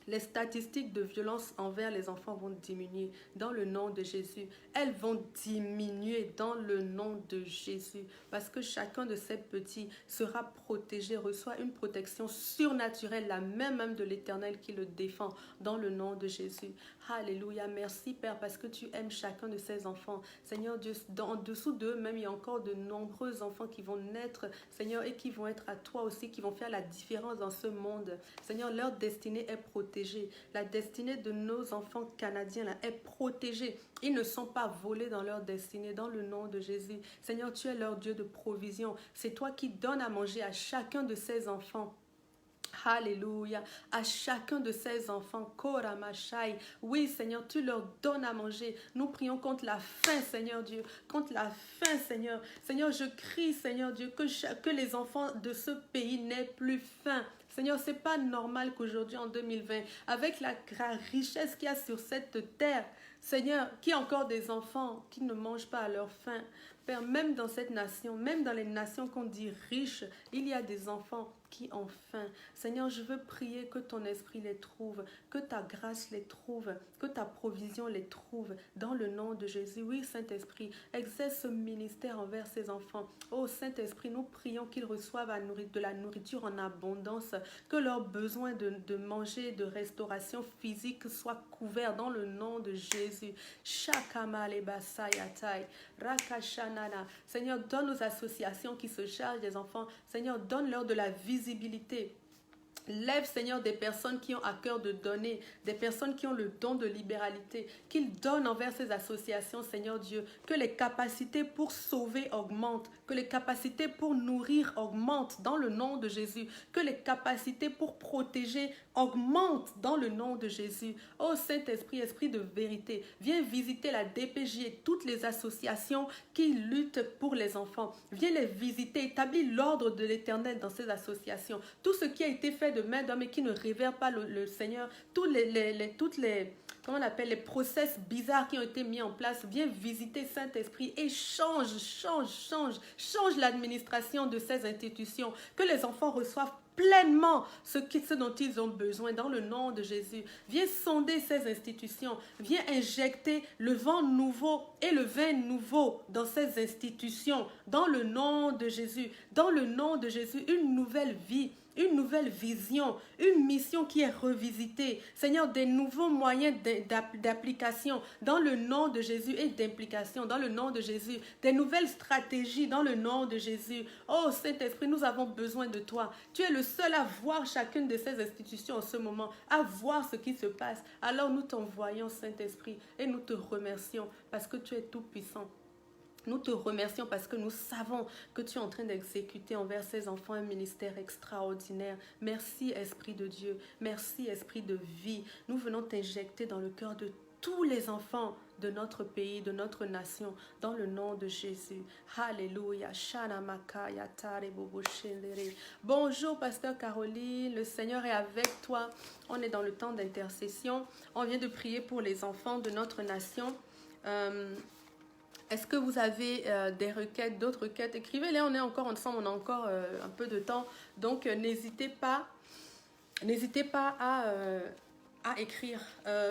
les statistiques de violence envers les enfants vont diminuer dans le nom de Jésus. Elles vont diminuer dans le nom de Jésus. Parce que chacun de ces petits sera protégé, reçoit une protection surnaturelle, la même de l'Éternel qui le défend dans le nom de Jésus. Alléluia. Merci Père parce que tu aimes chacun de ces enfants. Seigneur Dieu, en dessous d'eux même, il y a encore de nombreux enfants qui vont naître, Seigneur, et qui vont être à toi aussi, qui vont faire la différence dans ce monde. Seigneur, leur destinée est protégée. La destinée de nos enfants canadiens là, est protégée. Ils ne sont pas volés dans leur destinée, dans le nom de Jésus. Seigneur, tu es leur Dieu de provision. C'est toi qui donnes à manger à chacun de ces enfants. Alléluia. À chacun de ces enfants, Koramashai. Oui, Seigneur, tu leur donnes à manger. Nous prions contre la faim, Seigneur Dieu. Contre la faim, Seigneur. Seigneur, je crie, Seigneur Dieu, que les enfants de ce pays n'aient plus faim. Seigneur, ce n'est pas normal qu'aujourd'hui, en 2020, avec la richesse qu'il y a sur cette terre, Seigneur, qu'il y ait encore des enfants qui ne mangent pas à leur faim. Père, même dans cette nation, même dans les nations qu'on dit riches, il y a des enfants qui ont faim. Seigneur, je veux prier que ton esprit les trouve, que ta grâce les trouve, que ta provision les trouve, dans le nom de Jésus. Oui, Saint-Esprit, exerce ce ministère envers ces enfants. Oh, Saint-Esprit, nous prions qu'ils reçoivent de la nourriture en abondance, que leurs besoins de manger, de restauration physique soient couverts dans le nom de Jésus. Shakamale basayatai, rakashanana. Seigneur, donne aux associations qui se chargent des enfants, Seigneur, donne-leur de la visibilité. Lève, Seigneur, des personnes qui ont à cœur de donner, des personnes qui ont le don de libéralité, qu'ils donnent envers ces associations, Seigneur Dieu, que les capacités pour sauver augmentent, que les capacités pour nourrir augmentent dans le nom de Jésus, que les capacités pour protéger augmentent dans le nom de Jésus. Oh Saint-Esprit, Esprit de vérité, viens visiter la DPJ et toutes les associations qui luttent pour les enfants. Viens les visiter, établis l'ordre de l'Éternel dans ces associations. Tout ce qui a été fait de main d'homme et qui ne révère pas le Seigneur, toutes les comment on appelle, les process bizarres qui ont été mis en place, viens visiter Saint-Esprit et change l'administration de ces institutions, que les enfants reçoivent pleinement ce dont ils ont besoin dans le nom de Jésus. Viens sonder ces institutions, viens injecter le vent nouveau et le vin nouveau dans ces institutions, dans le nom de Jésus, dans le nom de Jésus, une nouvelle vie, une nouvelle vision, une mission qui est revisitée. Seigneur, des nouveaux moyens d'application dans le nom de Jésus et d'implication dans le nom de Jésus. Des nouvelles stratégies dans le nom de Jésus. Oh Saint-Esprit, nous avons besoin de toi. Tu es le seul à voir chacune de ces institutions en ce moment, à voir ce qui se passe. Alors nous t'envoyons, Saint-Esprit, et nous te remercions parce que tu es tout puissant. Nous te remercions parce que nous savons que tu es en train d'exécuter envers ces enfants un ministère extraordinaire. Merci Esprit de Dieu, merci Esprit de vie. Nous venons t'injecter dans le cœur de tous les enfants de notre pays, de notre nation, dans le nom de Jésus. Alléluia. Bonjour Pasteur Caroline, le Seigneur est avec toi. On est dans le temps d'intercession. On vient de prier pour les enfants de notre nation. Est-ce que vous avez des requêtes, d'autres requêtes? Écrivez-les, on est encore ensemble, on a encore un peu de temps. Donc, n'hésitez pas à écrire.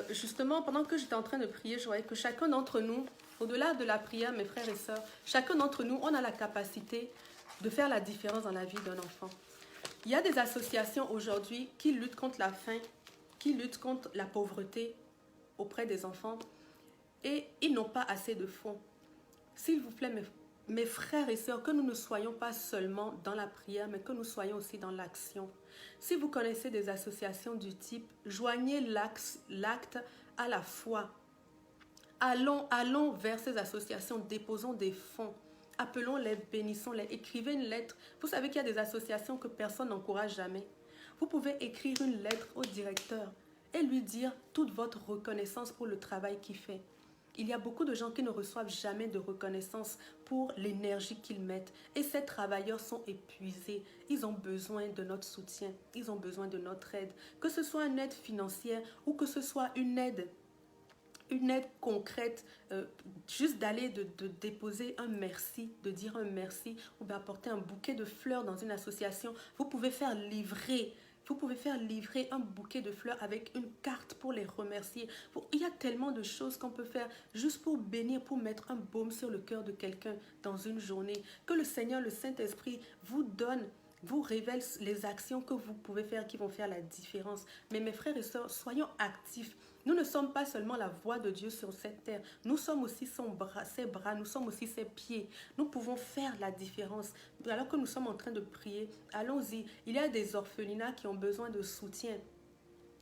Justement, pendant que j'étais en train de prier, je voyais que chacun d'entre nous, au-delà de la prière, mes frères et sœurs, chacun d'entre nous, on a la capacité de faire la différence dans la vie d'un enfant. Il y a des associations aujourd'hui qui luttent contre la faim, qui luttent contre la pauvreté auprès des enfants et ils n'ont pas assez de fonds. S'il vous plaît, mes frères et sœurs, que nous ne soyons pas seulement dans la prière, mais que nous soyons aussi dans l'action. Si vous connaissez des associations du type, joignez l'acte à la foi. Allons vers ces associations, déposons des fonds, appelons-les, bénissons-les, écrivez une lettre. Vous savez qu'il y a des associations que personne n'encourage jamais. Vous pouvez écrire une lettre au directeur et lui dire toute votre reconnaissance pour le travail qu'il fait. Il y a beaucoup de gens qui ne reçoivent jamais de reconnaissance pour l'énergie qu'ils mettent. Et ces travailleurs sont épuisés. Ils ont besoin de notre soutien. Ils ont besoin de notre aide. Que ce soit une aide financière ou que ce soit une aide concrète, juste d'aller de déposer un merci, de dire un merci, ou bien apporter un bouquet de fleurs dans une association. Vous pouvez faire livrer un bouquet de fleurs avec une carte pour les remercier. Il y a tellement de choses qu'on peut faire juste pour bénir, pour mettre un baume sur le cœur de quelqu'un dans une journée. Que le Seigneur, le Saint-Esprit vous donne, vous révèle les actions que vous pouvez faire qui vont faire la différence. Mais mes frères et sœurs, soyons actifs. Nous ne sommes pas seulement la voix de Dieu sur cette terre. Nous sommes aussi ses bras, nous sommes aussi ses pieds. Nous pouvons faire la différence. Alors que nous sommes en train de prier, allons-y. Il y a des orphelinats qui ont besoin de soutien.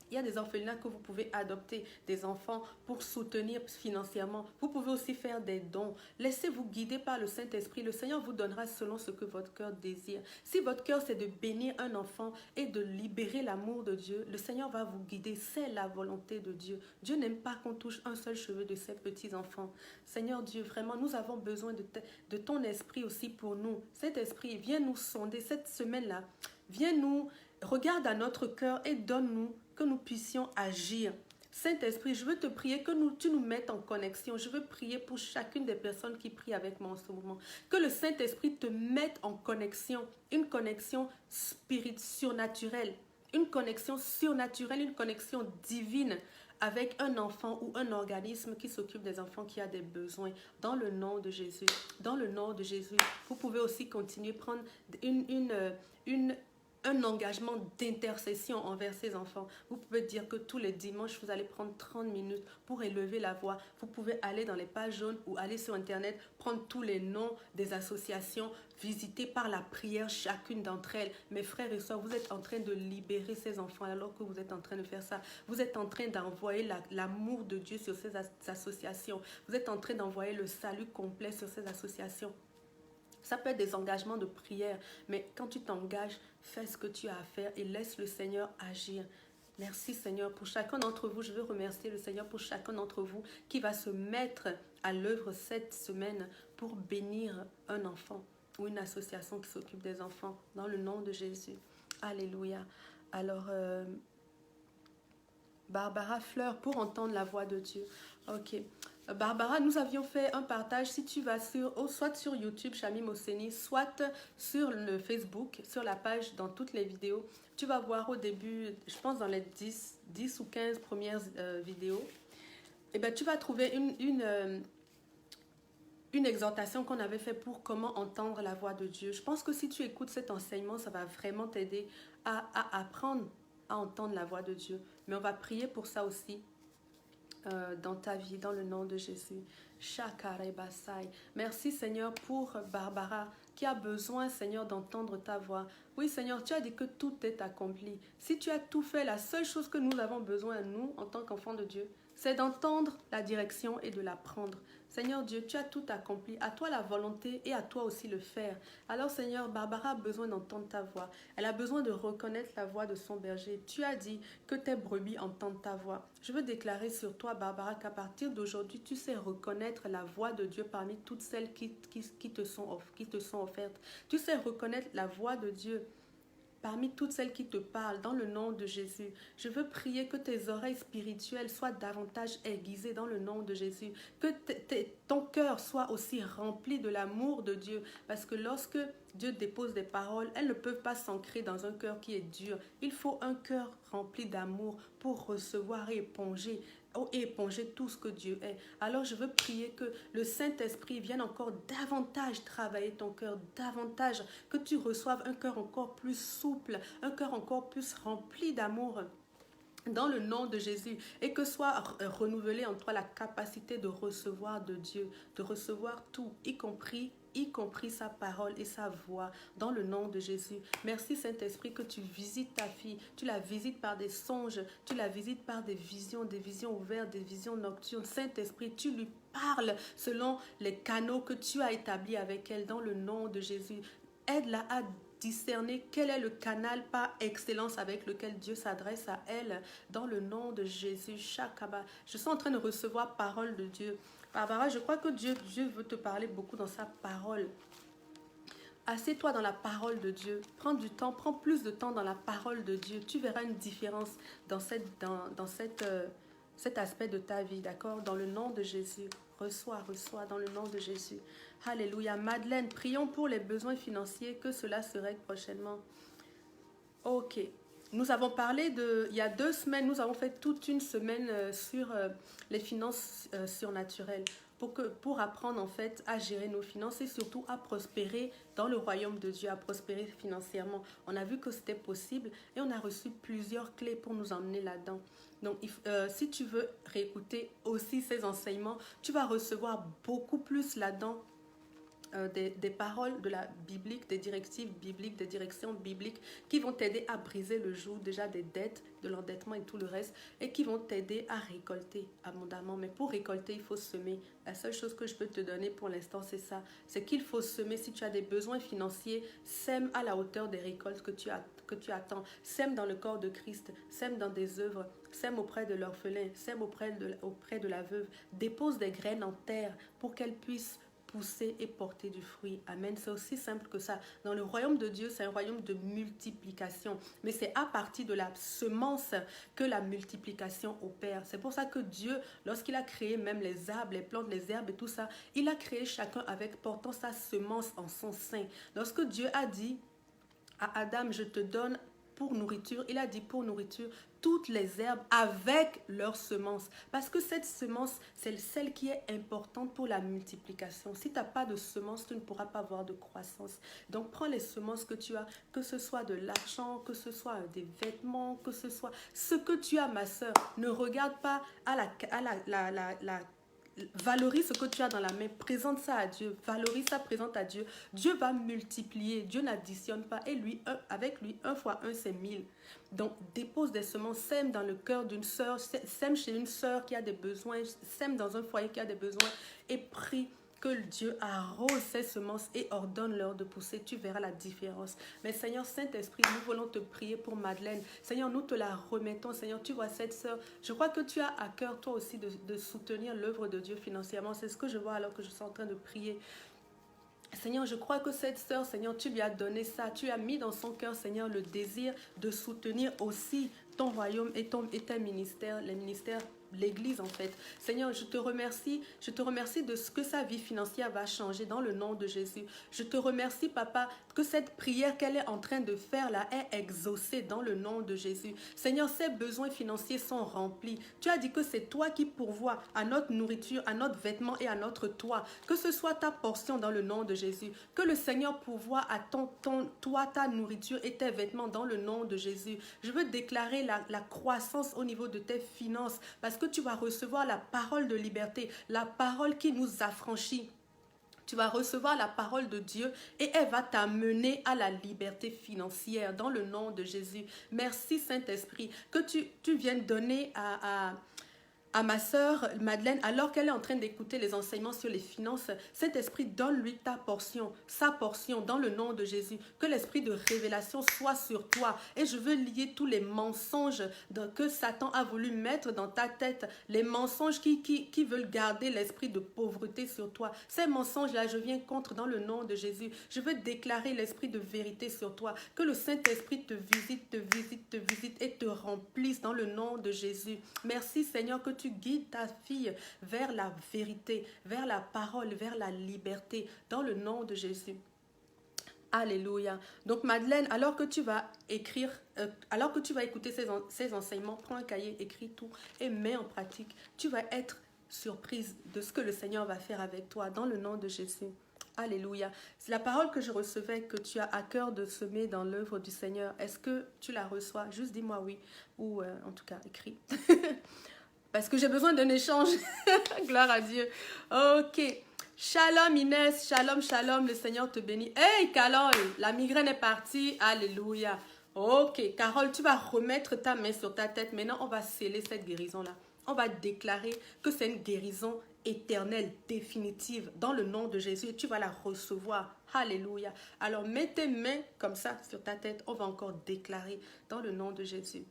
Il y a des orphelinats que vous pouvez adopter des enfants pour soutenir financièrement. Vous pouvez aussi faire des dons. Laissez-vous guider par le Saint-Esprit. Le Seigneur vous donnera selon ce que votre cœur désire. Si votre cœur, c'est de bénir un enfant et de libérer l'amour de Dieu, le Seigneur va vous guider. C'est la volonté de Dieu. Dieu n'aime pas qu'on touche un seul cheveu de ses petits-enfants. Seigneur Dieu, vraiment, nous avons besoin de ton esprit aussi pour nous. Cet esprit, viens nous sonder cette semaine-là. Viens nous, regarde à notre cœur et donne-nous que nous puissions agir. Saint-Esprit, je veux te prier que tu nous mettes en connexion. Je veux prier pour chacune des personnes qui prient avec moi en ce moment. Que le Saint-Esprit te mette en connexion, une connexion surnaturelle, une connexion surnaturelle, une connexion divine avec un enfant ou un organisme qui s'occupe des enfants qui a des besoins. Dans le nom de Jésus, dans le nom de Jésus, vous pouvez aussi continuer à prendre un engagement d'intercession envers ces enfants. Vous pouvez dire que tous les dimanches, vous allez prendre 30 minutes pour élever la voix. Vous pouvez aller dans les pages jaunes ou aller sur Internet, prendre tous les noms des associations, visiter par la prière chacune d'entre elles. Mes frères et sœurs, vous êtes en train de libérer ces enfants alors que vous êtes en train de faire ça. Vous êtes en train d'envoyer l'amour de Dieu sur ces associations. Vous êtes en train d'envoyer le salut complet sur ces associations. Ça peut être des engagements de prière, mais quand tu t'engages, fais ce que tu as à faire et laisse le Seigneur agir. Merci Seigneur pour chacun d'entre vous. Je veux remercier le Seigneur pour chacun d'entre vous qui va se mettre à l'œuvre cette semaine pour bénir un enfant ou une association qui s'occupe des enfants dans le nom de Jésus. Alléluia. Alors, Barbara Fleur, pour entendre la voix de Dieu. Ok. Barbara, nous avions fait un partage. Si tu vas soit sur YouTube, Shamim Oseni, soit sur le Facebook, sur la page, dans toutes les vidéos, tu vas voir au début, je pense dans les 10 ou 15 premières vidéos, et ben, tu vas trouver une exhortation qu'on avait fait pour comment entendre la voix de Dieu. Je pense que si tu écoutes cet enseignement, ça va vraiment t'aider à apprendre à entendre la voix de Dieu. Mais on va prier pour ça aussi. Dans ta vie, dans le nom de Jésus. Merci Seigneur pour Barbara qui a besoin Seigneur d'entendre ta voix. Oui Seigneur, tu as dit que tout est accompli. Si tu as tout fait, la seule chose que nous avons besoin, nous, en tant qu'enfants de Dieu, c'est d'entendre la direction et de la prendre. Seigneur Dieu, tu as tout accompli. À toi la volonté et à toi aussi le faire. Alors Seigneur, Barbara a besoin d'entendre ta voix. Elle a besoin de reconnaître la voix de son berger. Tu as dit que tes brebis entendent ta voix. Je veux déclarer sur toi, Barbara, qu'à partir d'aujourd'hui, tu sais reconnaître la voix de Dieu parmi toutes celles qui te sont offertes. Tu sais reconnaître la voix de Dieu parmi toutes celles qui te parlent, dans le nom de Jésus. Je veux prier que tes oreilles spirituelles soient davantage aiguisées dans le nom de Jésus. Que ton cœur soit aussi rempli de l'amour de Dieu. Parce que lorsque Dieu dépose des paroles, elles ne peuvent pas s'ancrer dans un cœur qui est dur. Il faut un cœur rempli d'amour pour recevoir et éponger tout ce que Dieu est. Alors je veux prier que le Saint-Esprit vienne encore davantage travailler ton cœur, davantage, que tu reçoives un cœur encore plus souple, un cœur encore plus rempli d'amour dans le nom de Jésus, et que soit renouvelée en toi la capacité de recevoir de Dieu, de recevoir tout, y compris sa parole et sa voix, dans le nom de Jésus. Merci Saint-Esprit que tu visites ta fille, tu la visites par des songes, tu la visites par des visions ouvertes, des visions nocturnes. Saint-Esprit, tu lui parles selon les canaux que tu as établis avec elle, dans le nom de Jésus. Aide-la à discerner quel est le canal par excellence avec lequel Dieu s'adresse à elle, dans le nom de Jésus. Shakaba. Je suis en train de recevoir parole de Dieu. Barbara, je crois que Dieu veut te parler beaucoup dans sa parole. Assieds-toi dans la parole de Dieu. Prends du temps, prends plus de temps dans la parole de Dieu. Tu verras une différence dans cet aspect de ta vie, d'accord? Dans le nom de Jésus. Reçois dans le nom de Jésus. Alléluia. Madeleine, prions pour les besoins financiers, que cela se règle prochainement. Ok. Nous avons parlé il y a 2 semaines, nous avons fait toute une semaine sur les finances surnaturelles pour apprendre en fait à gérer nos finances et surtout à prospérer dans le royaume de Dieu, à prospérer financièrement. On a vu que c'était possible et on a reçu plusieurs clés pour nous emmener là-dedans. Donc, si tu veux réécouter aussi ces enseignements, tu vas recevoir beaucoup plus là-dedans des paroles de la biblique, des directives bibliques, des directions bibliques qui vont t'aider à briser le joug déjà des dettes, de l'endettement et tout le reste, et qui vont t'aider à récolter abondamment. Mais pour récolter, il faut semer. La seule chose que je peux te donner pour l'instant, c'est ça. C'est qu'il faut semer. Si tu as des besoins financiers, sème à la hauteur des récoltes que tu attends. Sème dans le corps de Christ, sème dans des œuvres, sème auprès de l'orphelin, sème auprès de la veuve. Dépose des graines en terre pour qu'elles puissent pousser et porter du fruit. Amen. C'est aussi simple que ça. Dans le royaume de Dieu, c'est un royaume de multiplication. Mais c'est à partir de la semence que la multiplication opère. C'est pour ça que Dieu, lorsqu'il a créé même les arbres, les plantes, les herbes et tout ça, il a créé chacun avec portant sa semence en son sein. Lorsque Dieu a dit à Adam, je te donne pour nourriture, il a dit pour nourriture toutes les herbes avec leur semence. Parce que cette semence, c'est celle qui est importante pour la multiplication. Si tu n'as pas de semence, tu ne pourras pas avoir de croissance. Donc, prends les semences que tu as, que ce soit de l'argent, que ce soit des vêtements, que ce soit ce que tu as, ma soeur. Ne regarde pas valorise ce que tu as dans la main, présente ça à Dieu, valorise ça, présente à Dieu. Dieu va multiplier, Dieu n'additionne pas. Et lui, avec lui, 1 fois 1, c'est 1000. Donc, dépose des semences, sème dans le cœur d'une sœur, sème chez une sœur qui a des besoins, sème dans un foyer qui a des besoins et prie que Dieu arrose ces semences et ordonne-leur de pousser. Tu verras la différence. Mais Seigneur Saint-Esprit, nous voulons te prier pour Madeleine. Seigneur, nous te la remettons. Seigneur, tu vois cette sœur. Je crois que tu as à cœur, toi aussi, de soutenir l'œuvre de Dieu financièrement. C'est ce que je vois alors que je suis en train de prier. Seigneur, je crois que cette sœur, Seigneur, tu lui as donné ça. Tu as mis dans son cœur, Seigneur, le désir de soutenir aussi ton royaume et tes ministères, les ministères, l'Église en fait. Seigneur, je te remercie de ce que sa vie financière va changer dans le nom de Jésus. Je te remercie, Papa, que cette prière qu'elle est en train de faire là est exaucée dans le nom de Jésus. Seigneur, ses besoins financiers sont remplis. Tu as dit que c'est toi qui pourvois à notre nourriture, à notre vêtement et à notre toit. Que ce soit ta portion dans le nom de Jésus. Que le Seigneur pourvoie à toi, ta nourriture et tes vêtements dans le nom de Jésus. Je veux déclarer la croissance au niveau de tes finances parce que tu vas recevoir la parole de liberté, la parole qui nous affranchit. Tu vas recevoir la parole de Dieu et elle va t'amener à la liberté financière dans le nom de Jésus. Merci Saint-Esprit que tu viennes donner à ma sœur Madeleine, alors qu'elle est en train d'écouter les enseignements sur les finances. Saint-Esprit, donne-lui ta portion, sa portion, dans le nom de Jésus. Que l'esprit de révélation soit sur toi. Et je veux lier tous les mensonges que Satan a voulu mettre dans ta tête. Les mensonges qui veulent garder l'esprit de pauvreté sur toi. Ces mensonges-là, je viens contre dans le nom de Jésus. Je veux déclarer l'esprit de vérité sur toi. Que le Saint-Esprit te visite et te remplisse dans le nom de Jésus. Merci Seigneur que tu guides ta fille vers la vérité, vers la parole, vers la liberté, dans le nom de Jésus. Alléluia. Donc Madeleine, alors que tu vas écrire, alors que tu vas écouter ces enseignements, prends un cahier, écris tout et mets en pratique. Tu vas être surprise de ce que le Seigneur va faire avec toi, dans le nom de Jésus. Alléluia. C'est la parole que je recevais, que tu as à cœur de semer dans l'œuvre du Seigneur. Est-ce que tu la reçois? Juste dis-moi oui, ou en tout cas écris. Parce que j'ai besoin d'un échange. Gloire à Dieu. Ok. Shalom Inès, shalom, shalom, le Seigneur te bénit. Hey Carole, la migraine est partie. Alléluia. Ok, Carole, tu vas remettre ta main sur ta tête. Maintenant, on va sceller cette guérison-là. On va déclarer que c'est une guérison éternelle, définitive, dans le nom de Jésus. Et tu vas la recevoir. Alléluia. Alors, mets tes mains comme ça sur ta tête. On va encore déclarer dans le nom de Jésus.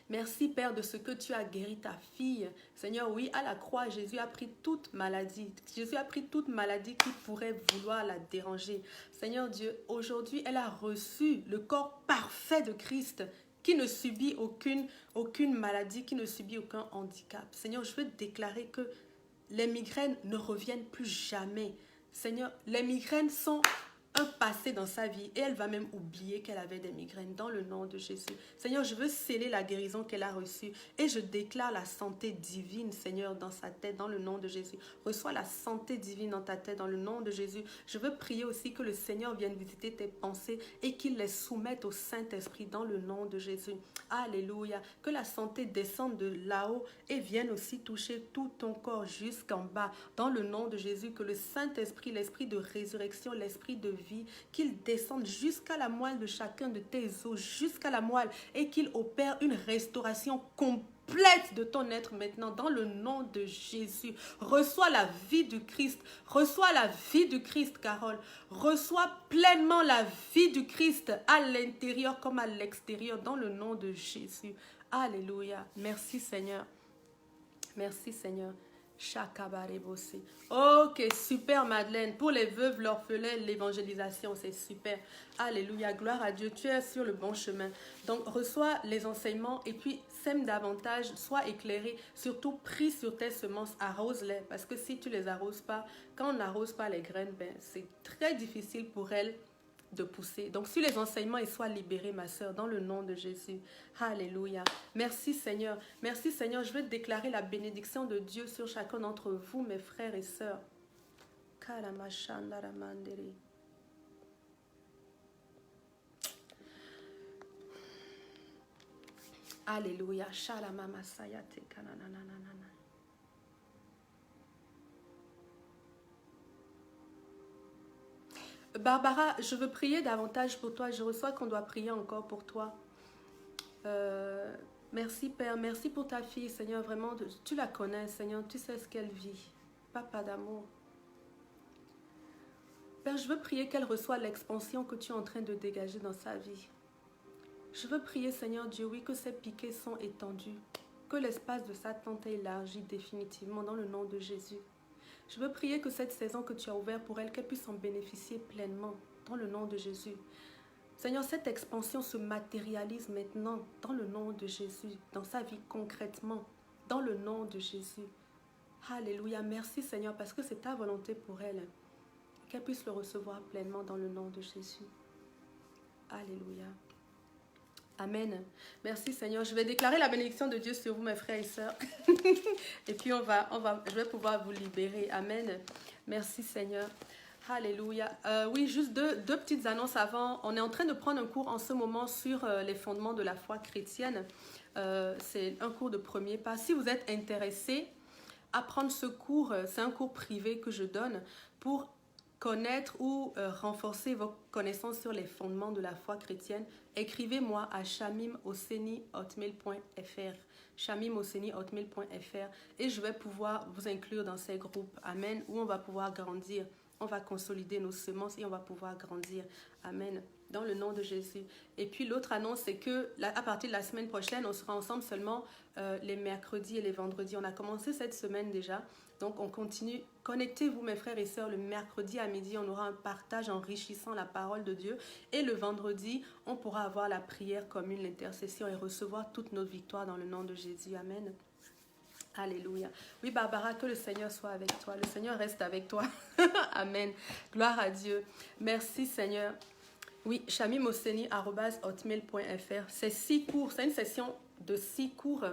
Merci, Père, de ce que tu as guéri ta fille. Seigneur, oui, à la croix, Jésus a pris toute maladie. Jésus a pris toute maladie qui pourrait vouloir la déranger. Seigneur Dieu, aujourd'hui, elle a reçu le corps parfait de Christ qui ne subit aucune maladie, qui ne subit aucun handicap. Seigneur, je veux déclarer que les migraines ne reviennent plus jamais. Seigneur, les migraines sont un passé dans sa vie et elle va même oublier qu'elle avait des migraines dans le nom de Jésus. Seigneur, je veux sceller la guérison qu'elle a reçue et je déclare la santé divine, Seigneur, dans sa tête, dans le nom de Jésus. Reçois la santé divine dans ta tête, dans le nom de Jésus. Je veux prier aussi que le Seigneur vienne visiter tes pensées et qu'il les soumette au Saint-Esprit dans le nom de Jésus. Alléluia. Que la santé descende de là-haut et vienne aussi toucher tout ton corps jusqu'en bas. Dans le nom de Jésus, que le Saint-Esprit, l'esprit de résurrection, l'esprit de vie, qu'il descende jusqu'à la moelle de chacun de tes os, jusqu'à la moelle, et qu'il opère une restauration complète de ton être maintenant, dans le nom de Jésus. Reçois la vie du Christ. Reçois la vie du Christ, Carole. Reçois pleinement la vie du Christ à l'intérieur comme à l'extérieur, dans le nom de Jésus. Alléluia. Merci, Seigneur. Merci, Seigneur. Ok, super Madeleine. Pour les veuves, l'orphelin, l'évangélisation, c'est super. Alléluia, gloire à Dieu. Tu es sur le bon chemin. Donc, reçois les enseignements et puis sème davantage, sois éclairé. Surtout, prie sur tes semences, arrose-les. Parce que si tu ne les arroses pas, quand on n'arrose pas les graines, ben, c'est très difficile pour elles de pousser. Donc, sur les enseignements, et sois libérée, ma sœur, dans le nom de Jésus. Alléluia. Merci, Seigneur. Merci, Seigneur. Je veux déclarer la bénédiction de Dieu sur chacun d'entre vous, mes frères et sœurs. Alléluia. Barbara, je veux prier davantage pour toi. Je reçois qu'on doit prier encore pour toi. Merci Père, merci pour ta fille, Seigneur. Vraiment, tu la connais, Seigneur. Tu sais ce qu'elle vit. Papa d'amour. Père, je veux prier qu'elle reçoive l'expansion que tu es en train de dégager dans sa vie. Je veux prier, Seigneur Dieu, oui, que ses piquets sont étendus. Que l'espace de sa tente est élargi définitivement dans le nom de Jésus. Je veux prier que cette saison que tu as ouverte pour elle, qu'elle puisse en bénéficier pleinement dans le nom de Jésus. Seigneur, cette expansion se matérialise maintenant dans le nom de Jésus, dans sa vie concrètement, dans le nom de Jésus. Alléluia, merci Seigneur, parce que c'est ta volonté pour elle, qu'elle puisse le recevoir pleinement dans le nom de Jésus. Alléluia. Amen. Merci Seigneur. Je vais déclarer la bénédiction de Dieu sur vous, mes frères et sœurs. Et puis je vais pouvoir vous libérer. Amen. Merci Seigneur. Alléluia. Oui, juste deux petites annonces avant. On est en train de prendre un cours en ce moment sur les fondements de la foi chrétienne. C'est un cours de premier pas. Si vous êtes intéressé à prendre ce cours, c'est un cours privé que je donne pour connaître ou renforcer vos connaissances sur les fondements de la foi chrétienne. Écrivez-moi à shamimoseni@hotmail.fr shamimoseni@hotmail.fr et je vais pouvoir vous inclure dans ces groupes. Amen. Où on va pouvoir grandir. On va consolider nos semences et on va pouvoir grandir. Amen. Dans le nom de Jésus. Et puis l'autre annonce, c'est que à partir de la semaine prochaine, on sera ensemble seulement les mercredis et les vendredis. On a commencé cette semaine déjà. Donc on continue. Connectez-vous mes frères et sœurs. Le mercredi à midi, on aura un partage enrichissant la parole de Dieu. Et le vendredi, on pourra avoir la prière commune, l'intercession et recevoir toute notre victoire dans le nom de Jésus. Amen. Alléluia. Oui, Barbara, que le Seigneur soit avec toi. Le Seigneur reste avec toi. Amen. Gloire à Dieu. Merci, Seigneur. Oui, shamimoseni@hotmail.fr. C'est 6 cours. C'est une session de 6 cours.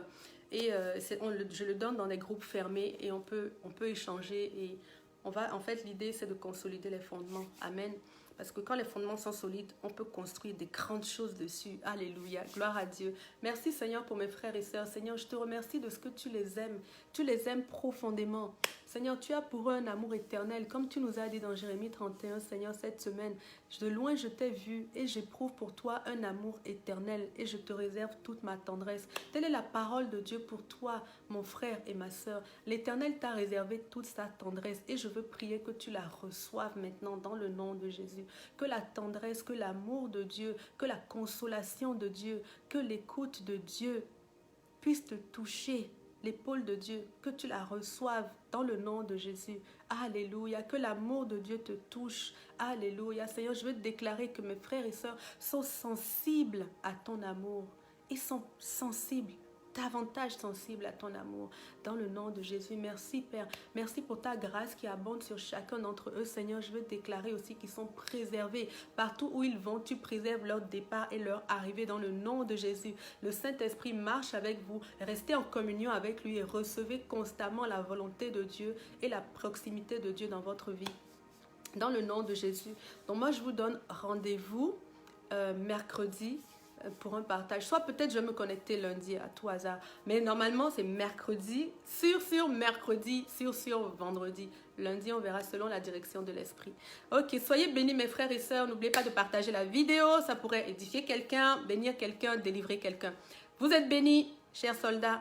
Et je le donne dans des groupes fermés et on peut échanger. Et en fait, l'idée, c'est de consolider les fondements. Amen. Parce que quand les fondements sont solides, on peut construire des grandes choses dessus. Alléluia. Gloire à Dieu. Merci Seigneur pour mes frères et sœurs. Seigneur, je te remercie de ce que tu les aimes. Tu les aimes profondément. Seigneur, tu as pour eux un amour éternel. Comme tu nous as dit dans Jérémie 31, Seigneur, cette semaine, de loin je t'ai vu et j'éprouve pour toi un amour éternel et je te réserve toute ma tendresse. Telle est la parole de Dieu pour toi, mon frère et ma sœur. L'Éternel t'a réservé toute sa tendresse et je veux prier que tu la reçoives maintenant dans le nom de Jésus. Que la tendresse, que l'amour de Dieu, que la consolation de Dieu, que l'écoute de Dieu puisse te toucher, l'épaule de Dieu, que tu la reçoives dans le nom de Jésus. Alléluia. Que l'amour de Dieu te touche. Alléluia. Seigneur, je veux te déclarer que mes frères et sœurs sont sensibles à ton amour. Ils sont sensibles, davantage sensibles à ton amour. Dans le nom de Jésus, merci Père. Merci pour ta grâce qui abonde sur chacun d'entre eux. Seigneur, je veux déclarer aussi qu'ils sont préservés. Partout où ils vont, tu préserves leur départ et leur arrivée dans le nom de Jésus. Le Saint-Esprit marche avec vous. Restez en communion avec lui et recevez constamment la volonté de Dieu et la proximité de Dieu dans votre vie. Dans le nom de Jésus. Donc moi, je vous donne rendez-vous mercredi pour un partage. Soit peut-être je vais me connecter lundi à tout hasard. Mais normalement, c'est mercredi, sur mercredi, sur vendredi. Lundi, on verra selon la direction de l'Esprit. Ok, soyez bénis mes frères et sœurs. N'oubliez pas de partager la vidéo. Ça pourrait édifier quelqu'un, bénir quelqu'un, délivrer quelqu'un. Vous êtes bénis, chers soldats.